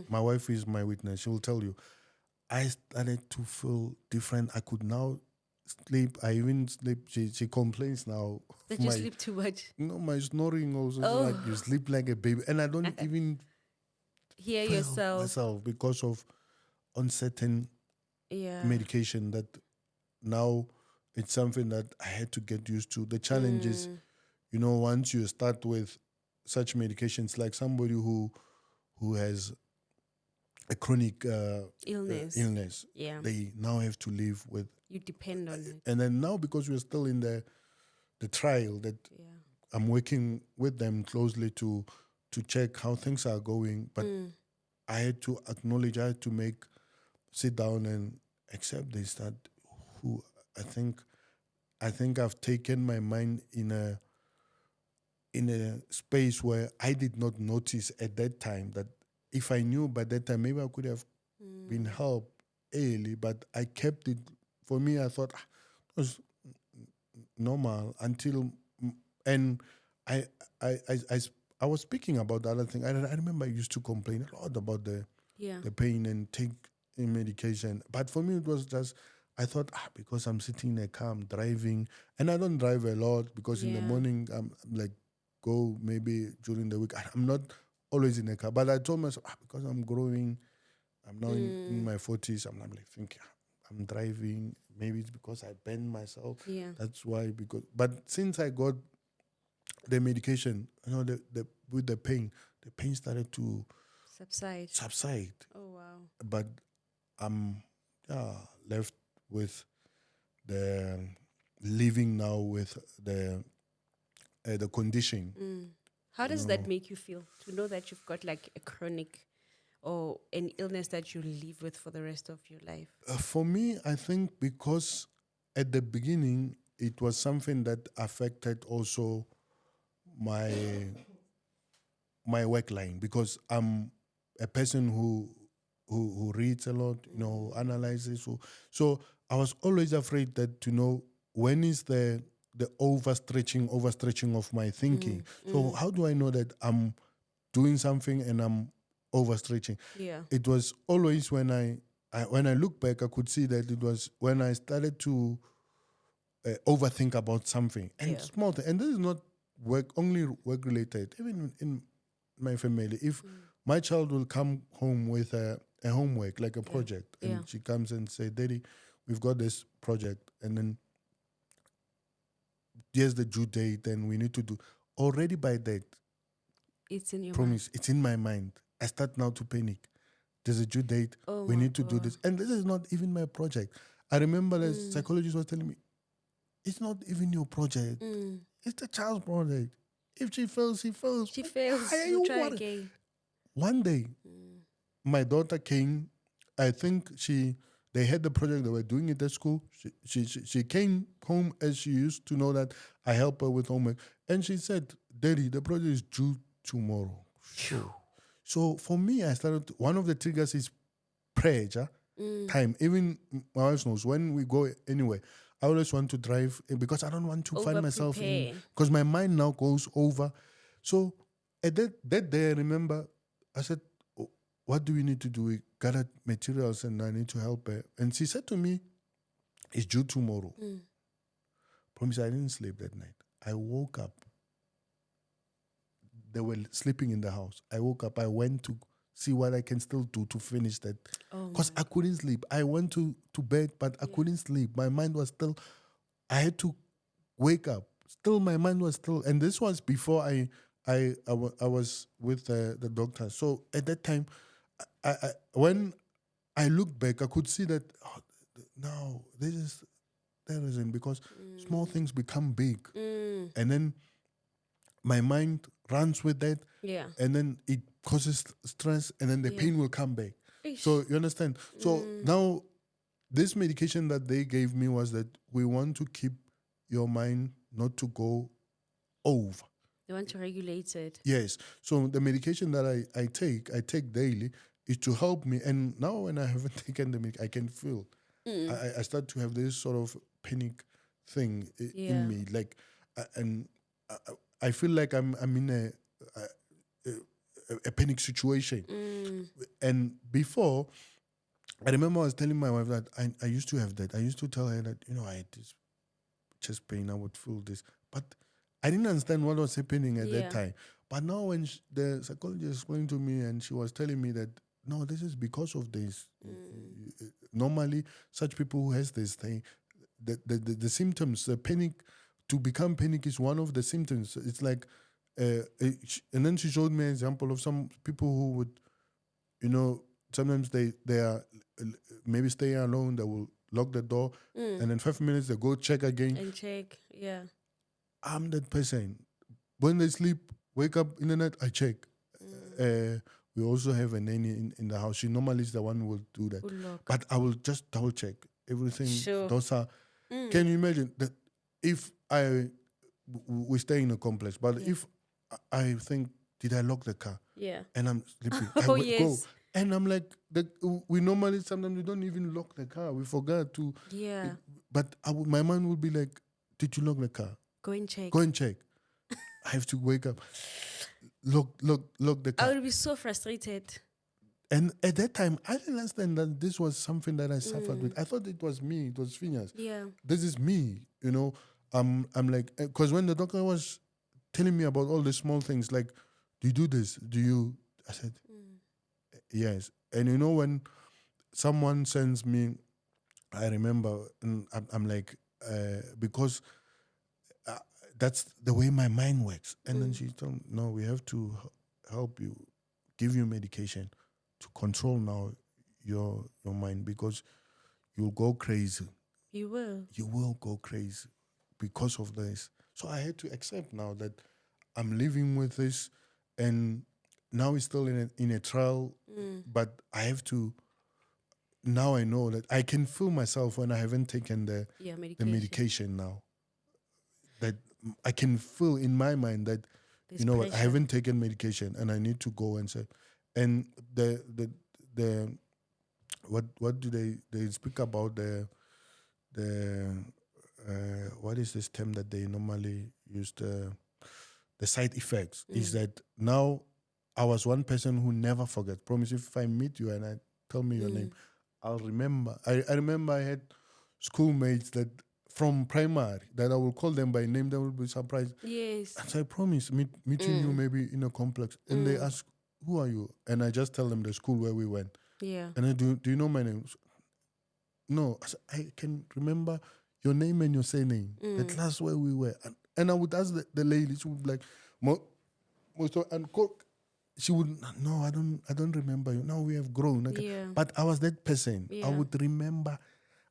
my wife is my witness. She will tell you, I started to feel different. I could now sleep. I even sleep. She complains now. That you sleep too much. No, my snoring also. Like, you sleep like a baby, and I don't even hear feel yourself myself because of uncertain medication. That now it's something that I had to get used to. The challenge is, once you start with such medications, like somebody who has a chronic illness, they now have to live with. You depend on it. And then now, because we're still in the trial, that I'm working with them closely to check how things are going. But I had to acknowledge, I had to sit down and accept this, that who I think I've taken my mind in a space where I did not notice at that time, that if I knew by that time, maybe I could have been helped early, but I kept it. For me, I thought it was normal until, and I was speaking about the other thing. I remember I used to complain a lot about the pain and take medication. But for me, it was just, I thought, because I'm sitting in a car, I'm driving, and I don't drive a lot because in the morning I'm like, go maybe during the week. I'm not always in a car. But I told myself, because I'm growing, I'm now in my 40s, I'm like thinking, I'm driving. Maybe it's because I bend myself. Yeah. That's why. But since I got the medication, with the pain started to subside. Oh, wow. But I'm left with the living now with the condition. How does that make you feel to know that you've got like a chronic or an illness that you live with for the rest of your life? For me, I think because at the beginning it was something that affected also my work line, because I'm a person who reads a lot, analyzes. So I was always afraid that when is the overstretching of my thinking. So how do I know that I'm doing something and I'm overstretching? Yeah. It was always when I look back, I could see that it was when I started to overthink about something and small thing. And this is not only work related. Even in my family, if my child will come home with a homework, like a project, and she comes and say, "Daddy, we've got this project," and then here's the due date, and we need to do. Already by that, it's in your promise, it's in my mind. I start now to panic. There's a due date. We need to do this, and this is not even my project. I remember the psychologist was telling me, "It's not even your project. It's the child's project. If she fails, she fails. She fails. You try again." One day, my daughter came. I think they had the project. They were doing it at school. She came home as she used to know that I help her with homework, and she said, "Daddy, the project is due tomorrow." So for me, I started. One of the triggers is prayer. Time. Even my wife knows when we go anywhere, I always want to drive because I don't want to find myself in, because my mind now goes over. So at that day, I remember I said, "What do we need to do? We gathered materials and I need to help her." And she said to me, "It's due tomorrow." Promise, I didn't sleep that night. I woke up. They were sleeping in the house. I woke up. I went to see what I can still do to finish that. Because I couldn't sleep. I went to bed, but I couldn't sleep. My mind was still, I had to wake up. Still, my mind was still, and this was before I was with the doctor. So at that time, when I look back, I could see that, no, this is terrorism, because small things become big. And then my mind runs with that. Yeah. And then it causes stress, and then the pain will come back. So you understand? So now this medication that they gave me was that we want to keep your mind not to go over. They want to regulate it. Yes. So the medication that I take daily is to help me. And now when I haven't taken the medication, I can feel. I start to have this sort of panic thing in me. Like, and I feel like I'm in a panic situation. And before, I remember I was telling my wife that I used to have that. I used to tell her that, I had this chest pain, I would feel this. But I didn't understand what was happening at that time. But now when the psychologist explained to me, and she was telling me that, no, this is because of this. Normally, such people who has this thing, the symptoms, the panic, to become panic is one of the symptoms. It's like, and then she showed me an example of some people who would, sometimes they are maybe staying alone, they will lock the door, and in 5 minutes they go check again. And check, I'm that person. When they sleep, wake up in the night, I check. We also have a nanny in the house. She normally is the one who will do that. But I will just double check everything. Sure. Those are. Can you imagine that if we stay in a complex, but if I think, did I lock the car? Yeah. And I'm sleeping. Go. And I'm like, we normally, sometimes we don't even lock the car. We forgot to. Yeah. But my mind would be like, did you lock the car? Go and check. I have to wake up. Lock the car. I would be so frustrated. And at that time, I didn't understand that this was something that I suffered with. I thought it was me. It was Phineas. Yeah. This is me. I'm like, because when the doctor was telling me about all the small things, like, do you do this? Do you I said, yes. And you know, when someone sends me, I remember, and I'm like, because uh, that's the way my mind works. And then she told me, no, we have to help you, give you medication to control now your mind, because you'll go crazy. You will. You will go crazy because of this. So I had to accept now that I'm living with this, and now it's still in a trial, but I have to. Now I know that I can feel myself when I haven't taken the medication now. That I can feel in my mind that There's you know what, I pressure. haven't taken medication and I need to go and say, and the what do they speak about the what is this term that they normally use, the side effects is that now I was one person who never forgets. Promise, if I meet you and I tell me your name, I'll remember. I remember I had schoolmates that from primary that I will call them by name. They will be surprised. Yes. And so I promise meeting you maybe in a complex, and they ask, "Who are you?" And I just tell them the school where we went. Yeah. And I do you know my name? No, I can remember your name and your surname. The class where we were, and I would ask the lady. She would be like, and cook. She would no, I don't remember you. Now we have grown. Okay. Yeah. But I was that person. I Yeah. would remember.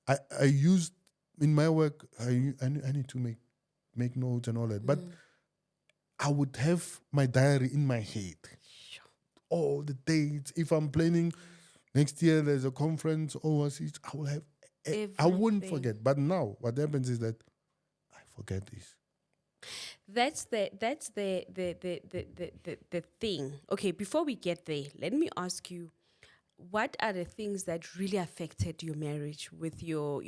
I used in my work. I need to make notes and all that. But I would have my diary in my head. All the dates. If I'm planning next year, there's a conference overseas. I will have. I wouldn't Everything. forget. But now, what happens is that I forget this. That's the thing. Okay, before we get there, let me ask you, what are the things that really affected your marriage with your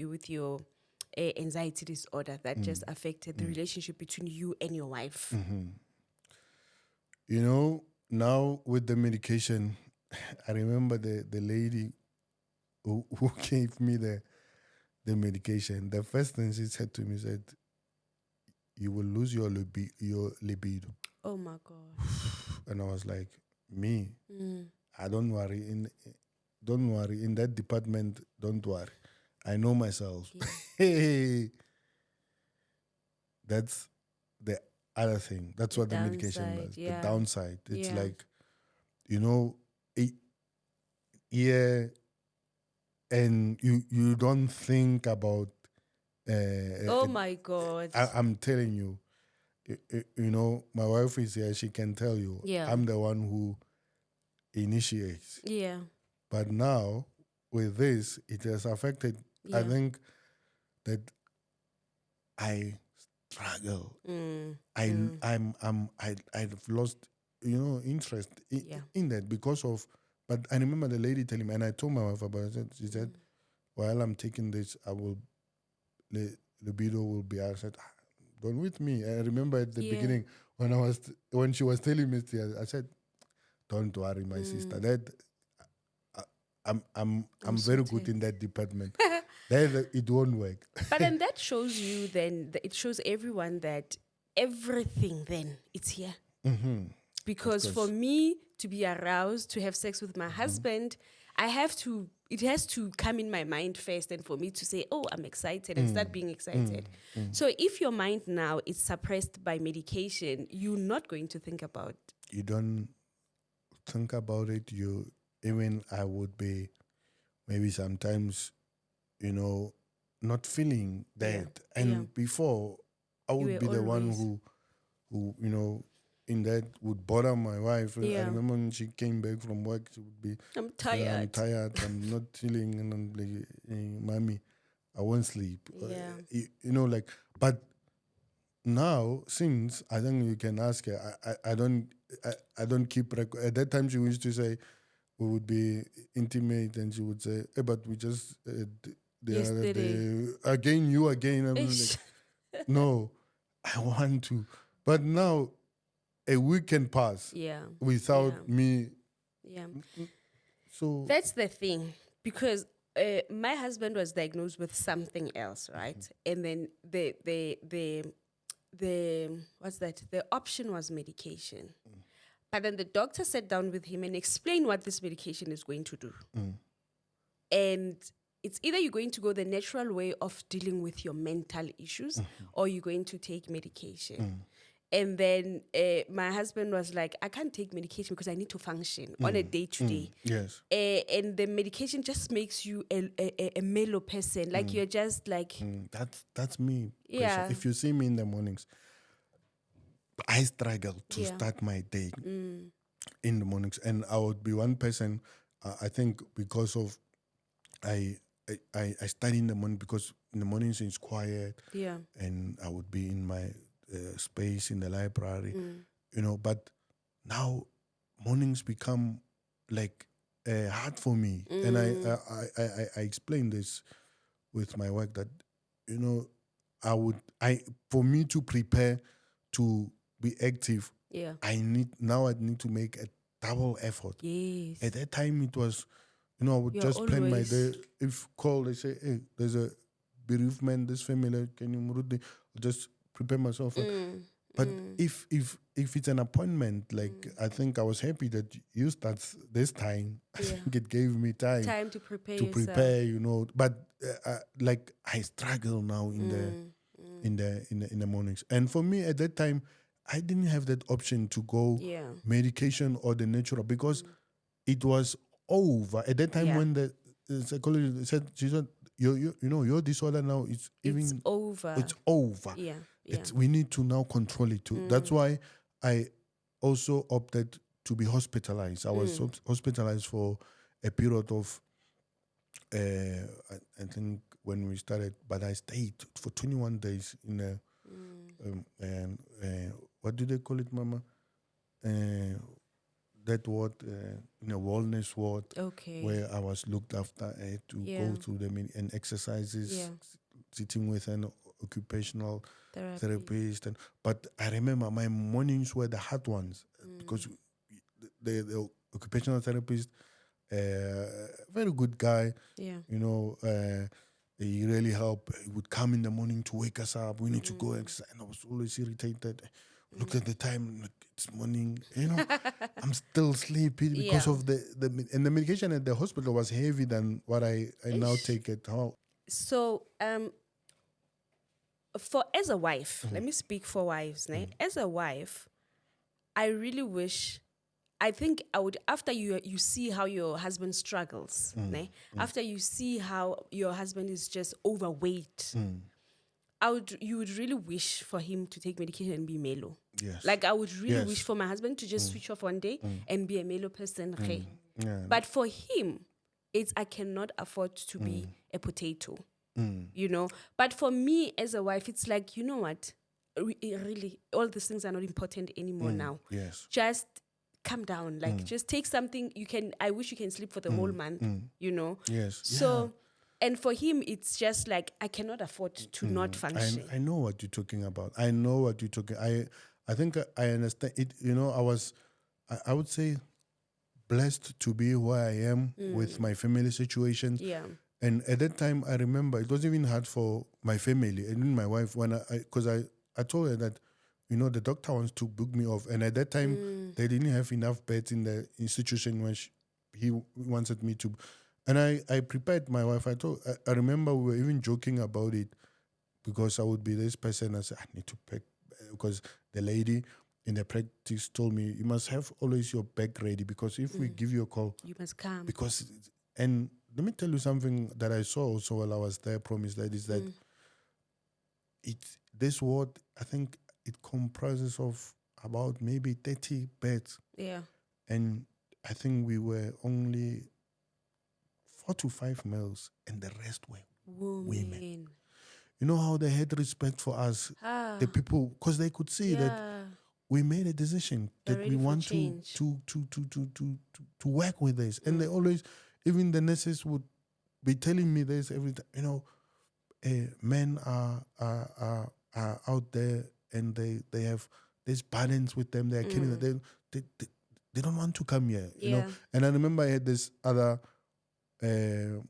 anxiety disorder that just affected the relationship between you and your wife? You know, now with the medication, I remember the lady who gave me the medication. The first thing she said to me said, "You will lose your libido." Oh my God. And I was like, "Me, I don't worry. Don't worry in that department. Don't worry. I know myself." Hey, that's the other thing. That's The what the medication downside, does. The yeah. downside. It's Yeah. like, you know, yeah, and you don't think about. Oh my God. I'm telling you, you know, my wife is here. She can tell you. Yeah. I'm the one who initiates. Yeah. But now with this, it has affected. I Yeah. think that I struggle. I've lost, interest Yeah. in that because of. But I remember the lady telling me, and I told my wife about it. She said, "While I'm taking this, I will libido will be." I said, "Don't with me." I remember at the beginning when she was telling me, I said, "Don't worry, my sister. That I'm so very good in that department. That it won't work." But then that shows you, it shows everyone that everything then it's here. Because for course. me to be aroused, to have sex with my husband, it has to come in my mind first, and for me to say, oh, I'm excited, and start being excited. So if your mind now is suppressed by medication, you're not going to think about. You don't think about it. You even I would be maybe sometimes, not feeling that. And before I You would were be the one always. who in that would bother my wife. I Yeah. remember when she came back from work, she would be, I'm I'm tired. tired, I'm not feeling, and I'm like, "Mommy, I won't sleep." Yeah. But now, since I think you can ask her, I don't keep record. At that time, she used to say we would be intimate, and she would say, but we just the other Yesterday. day again, you again. I'm Ish. like, no, I want to, but now a week can pass Yeah. without Yeah. me. Yeah. So That's the thing, because my husband was diagnosed with something else, right? And then the what's that? The option was medication. But then the doctor sat down with him and explained what this medication is going to do. And it's either you're going to go the natural way of dealing with your mental issues or you're going to take medication. And then my husband was like, I can't take medication because I need to function on a day-to-day. Yes. And the medication just makes you a mellow person. Like you're just like... That's me. Yeah. If you see me in the mornings, I struggle to Yeah. start my day in the mornings. And I would be one person, I think because of, I study in the morning because in the mornings it's quiet. Yeah. And I would be in my space in the library, you know. But now mornings become like hard for me, and I explained this with my work that, you know, for me to prepare to be active, Yeah. I need to make a double effort. Yes. At that time, it was, you know, I would You're just plan my always... day. If call, they say, hey, there's a bereavement, this family, can you move it? Just prepare myself. But if it's an appointment, like I think I was happy that you start this time. I think it gave me time to prepare to yourself. prepare, you know. But like I struggle now in the mornings. And for me at that time, I didn't have that option to go medication or the natural because it was over at that time when the psychologist said, she said, you know, your disorder now is It's over. It's over. Yeah. We need to now control it too. That's why I also opted to be hospitalized. I was hospitalized for a period of, I think when we started, but I stayed for 21 days in a, what do they call it, Mama? That ward, in a wellness ward, where I was looked after. I had to go through them and exercises, sitting with an occupational therapist. But I remember my mornings were the hard ones because the occupational therapist, very good guy, you know, he really helped. He would come in the morning to wake us up. We need to go exercise. And I was always irritated. Looked at the time, like, it's morning, you know, I'm still sleepy because of the medication at the hospital was heavy than what I now take at home. So, as a wife, let me speak for wives. As a wife, I really wish, I think I would, after you see how your husband struggles, after you see how your husband is just overweight, you would really wish for him to take medication and be mellow. Yes. Like I would really wish for my husband to just switch off one day and be a mellow person. But for him, I cannot afford to be a potato. You know, but for me as a wife, it's like, you know what, really, all these things are not important anymore now. Yes. Just calm down, like just take something. I wish you can sleep for the whole month, you know. Yes. So, and for him, it's just like, I cannot afford to not function. I know what you're talking about. I know what you're talking. I think I understand it. You know, I would say blessed to be where I am with my family situation. Yeah. And at that time, I remember it was even hard for my family and even my wife when because I told her that, you know, the doctor wants to book me off. And at that time, they didn't have enough beds in the institution where he wanted me to. And I prepared my wife. I remember we were even joking about it because I would be this person. I said, I need to pack, because the lady in the practice told me, you must have always your bag ready because if we give you a call, you must come. And let me tell you something that I saw also while I was there, Promise, that is that this ward, I think it comprises of about maybe 30 beds. Yeah. And I think we were only 4 to 5 males and the rest were women. You know how they had respect for us, the people, because they could see that we made a decision that we want to work with this. And they always, even the nurses would be telling me this every time, you know, men are out there and they have this balance with them. They're killing them. They don't want to come here, you know. And I remember I had this other man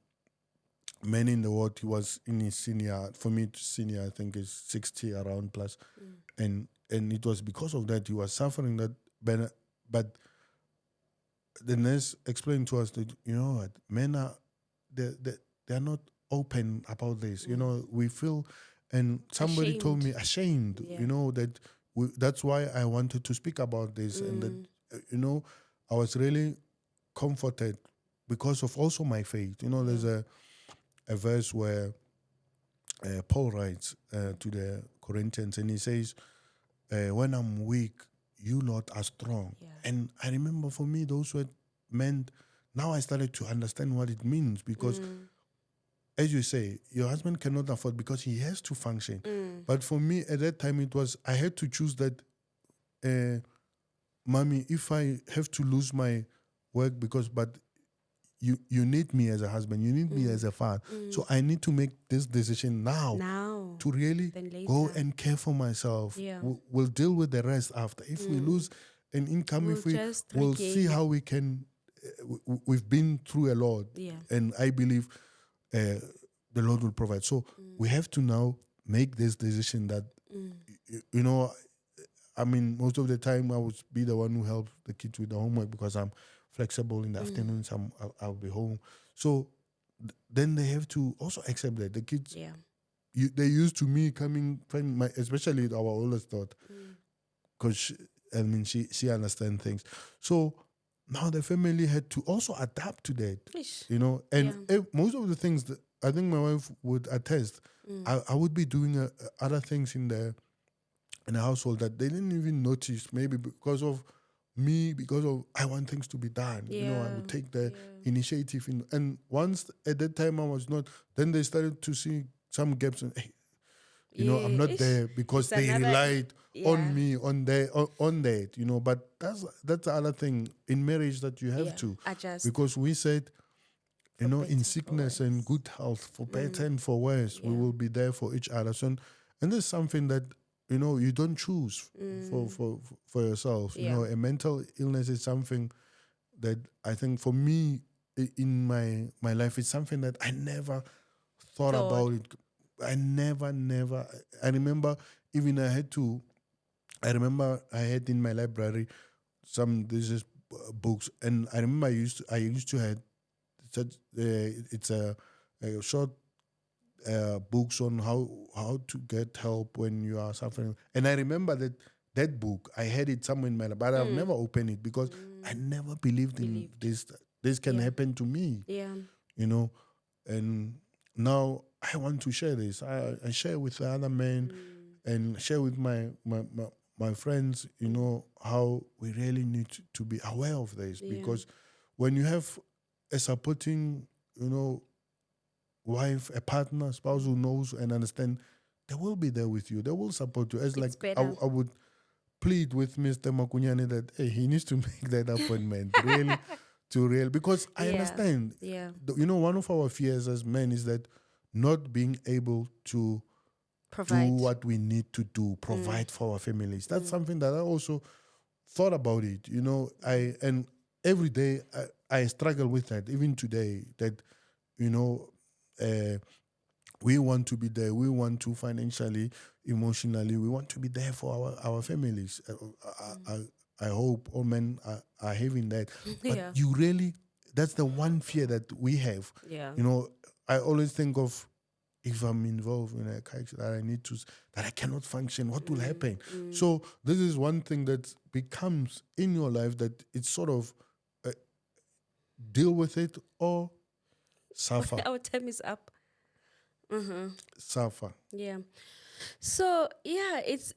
in the ward. He was in his senior. For me, senior, I think is 60 around plus. And it was because of that he was suffering that but the nurse explained to us that, you know what, men are, they're not open about this. You know, we feel, and somebody told me ashamed, you know, that that's why I wanted to speak about this. And that, you know, I was really comforted because of also my faith. You know, there's a verse where Paul writes to the Corinthians, and he says, when I'm weak, you Lord are strong. And I remember for me, those were meant, now I started to understand what it means, because as you say, your husband cannot afford because he has to function. But for me at that time, it was, I had to choose that, mommy, if I have to lose my work but you need me as a husband, you need me as a father. So I need to make this decision now to really go and care for myself. We'll deal with the rest after. If we lose an income, we'll see how we can. We've been through a lot, and I believe the Lord will provide. So we have to now make this decision that, you know, I mean, most of the time I would be the one who helps the kids with the homework because I'm flexible in the afternoons. I'll be home. So then they have to also accept that the kids, they used to me coming, especially our oldest daughter, because I mean she understands things. So now the family had to also adapt to that, you know. And most of the things that I think my wife would attest, I would be doing other things in the household that they didn't even notice, maybe because of me, because of I want things to be done. You know, I would take the initiative and once at that time I was not, then they started to see some gaps and hey, you know, I'm not there because they relied on me on that, you know. But that's the other thing in marriage that you have to adjust, because we said, you know, in sickness and good health, for better and for worse, we will be there for each other. So, and this is something that, you know, you don't choose for yourself. You know, a mental illness is something that I think for me in my life, it's something that I never thought about it. I never. I remember even I remember I had in my library these books, and I remember I used to have such it's a short books on how to get help when you are suffering. And I remember that book, I had it somewhere in my life, but I've never opened it because I never believed in this. This can happen to me. You know, and now I want to share this. I share with the other men and share with my friends, you know, how we really need to be aware of this. Because when you have a supporting, you know, wife, a partner, spouse who knows and understand, they will be there with you. They will support you. It's like I would plead with Mr. Makunyane that hey, he needs to make that appointment really, because I understand. You know, one of our fears as men is that not being able to do what we need to do, provide for our families. That's something that I also thought about it. You know, and every day I struggle with that. Even today, that, you know, we want to be there. We want to financially, emotionally, we want to be there for our families. I hope all men are having that. But you really, that's the one fear that we have. You know, I always think of, if I'm involved in a car accident, that I cannot function, what will happen? So this is one thing that becomes in your life that it's sort of deal with it or suffer. Our time is up. Suffer. Yeah. So it's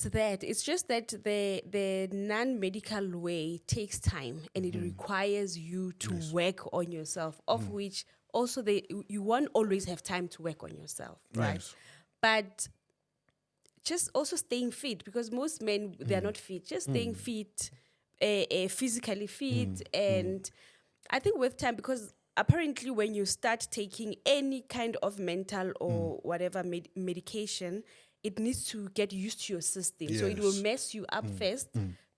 that. It's just that the non-medical way takes time and it requires you to work on yourself, of which also you won't always have time to work on yourself, right? Yes. But just also staying fit, because most men, they're not fit. Just staying fit, physically fit, and I think with time, because apparently when you start taking any kind of mental or whatever medication, it needs to get used to your system. So it will mess you up first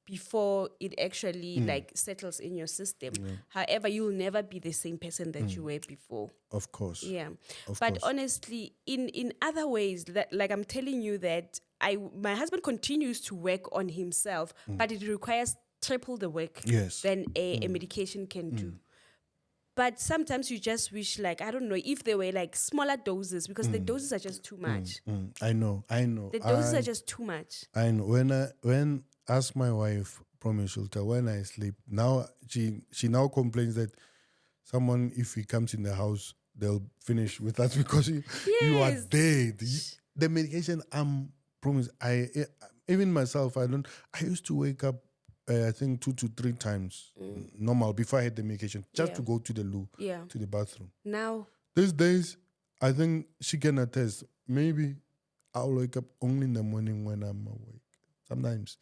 before it actually like settles in your system. However, you'll never be the same person that you were before. Of course. Yeah. Of But course. honestly, in other ways, that, like I'm telling you that my husband continues to work on himself, but it requires triple the work Yes. than a medication can do. But sometimes you just wish, like, I don't know, if they were like smaller doses, because the doses are just too much. I know. The doses are just too much. I know. When ask my wife, promise she'll tell when I sleep. Now she now complains that someone, if he comes in the house, they'll finish with us because you are Yes. dead. The medication, promise. Even myself, I used to wake up. I think 2 to 3 times normal before I had the medication, just to go to the loo, to the bathroom. Now, These days, I think she can attest. Maybe I'll wake up only in the morning when I'm awake. Sometimes,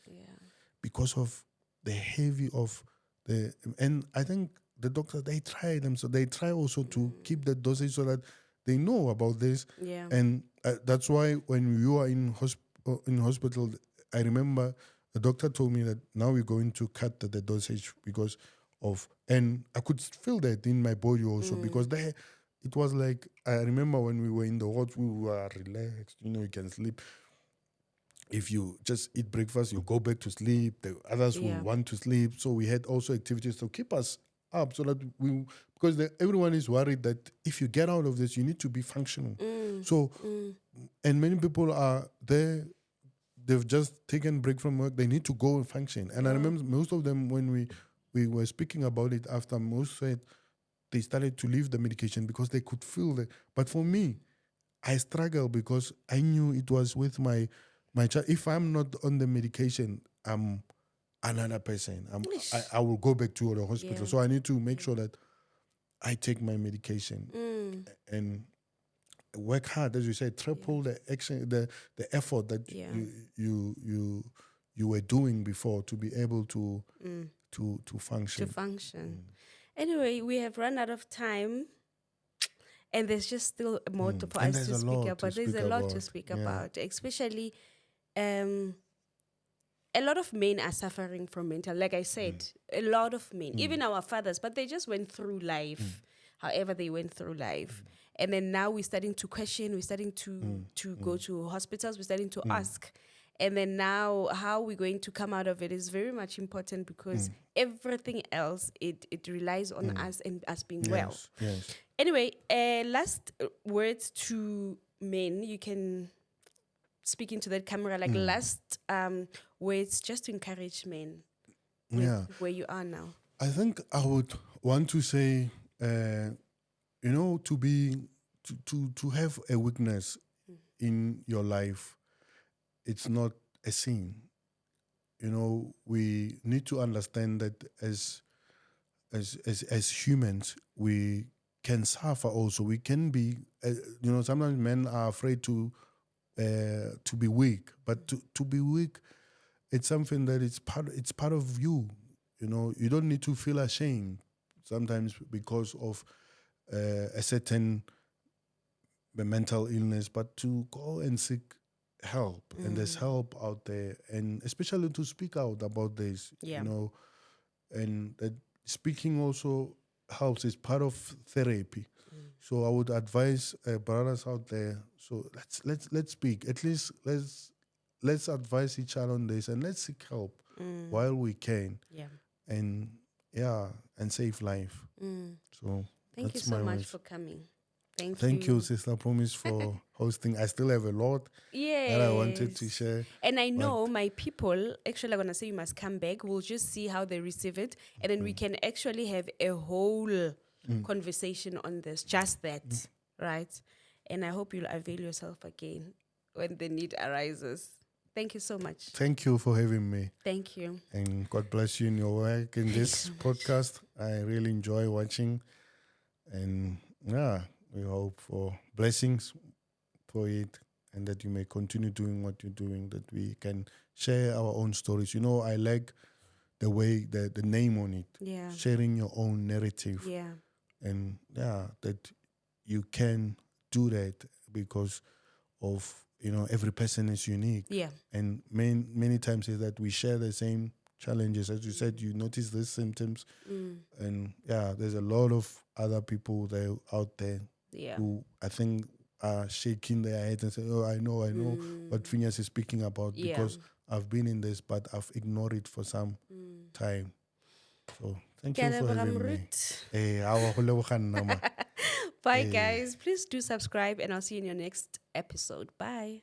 because of the heavy of the, and I think the doctors, they try them, so they try also to keep the dosage so that they know about this. And that's why when you are in hospital, I remember the doctor told me that now we're going to cut the dosage because of, and I could feel that in my body also because it was like, I remember when we were in the ward, we were relaxed, you can sleep. If you just eat breakfast, you go back to sleep. The others will want to sleep. So we had also activities to keep us up so that because everyone is worried that if you get out of this, you need to be functional. So, and many people are there, they've just taken break from work, they need to go and function. And I remember most of them, when we were speaking about it after, most said they started to leave the medication because they could feel it. But for me, I struggle because I knew it was with my child. If I'm not on the medication, I'm another person. I will go back to the hospital. So I need to make sure that I take my medication and work hard, as you said, triple the action, the effort that you were doing before to be able to function. Anyway, we have run out of time. And there's just still more for us to speak about. There's a lot to speak about, especially a lot of men are suffering from mental, like I said, a lot of men, even our fathers, but they just went through life, however they went through life. And then now we're starting to question, we're starting to go to hospitals, we're starting to ask. And then now how we're going to come out of it is very much important because everything else, it relies on us and us being well. Yes. Anyway, last words to men. You can speak into that camera, like last words just to encourage men where you are now. I think I would want to say, to have a weakness in your life, it's not a sin. We need to understand that as humans, we can suffer also. We can be, sometimes men are afraid to be weak, but to be weak, it's something that it's part of you. You don't need to feel ashamed sometimes because of a certain mental illness, but to go and seek help. And there's help out there, and especially to speak out about this. And that speaking also helps. It's part of therapy. So I would advise brothers out there. So let's speak. At least let's advise each other on this, and let's seek help while we can. And save life. So thank you so much for coming. Thank you, Sister Promise, for hosting. I still have a lot that I wanted to share. And I know my people, actually, I'm going to say you must come back. We'll just see how they receive it. And then we can actually have a whole conversation on this, just that, right? And I hope you'll avail yourself again when the need arises. Thank you so much. Thank you for having me. Thank you. And God bless you in your work in this podcast. I really enjoy watching. And we hope for blessings for it, and that you may continue doing what you're doing, that we can share our own stories. I like the way, the name on it. Sharing your own narrative. And that you can do that because of, every person is unique. And many times is that we share the same challenges. As you said, you notice these symptoms. And there's a lot of other people out there who I think are shaking their heads and say, oh, I know what Phineas is speaking about because I've been in this, but I've ignored it for some time. So thank Ke a you for leboga, having me. moruti. Awa go leboga nna ma. Bye, guys. Please do subscribe, and I'll see you in your next episode. Bye.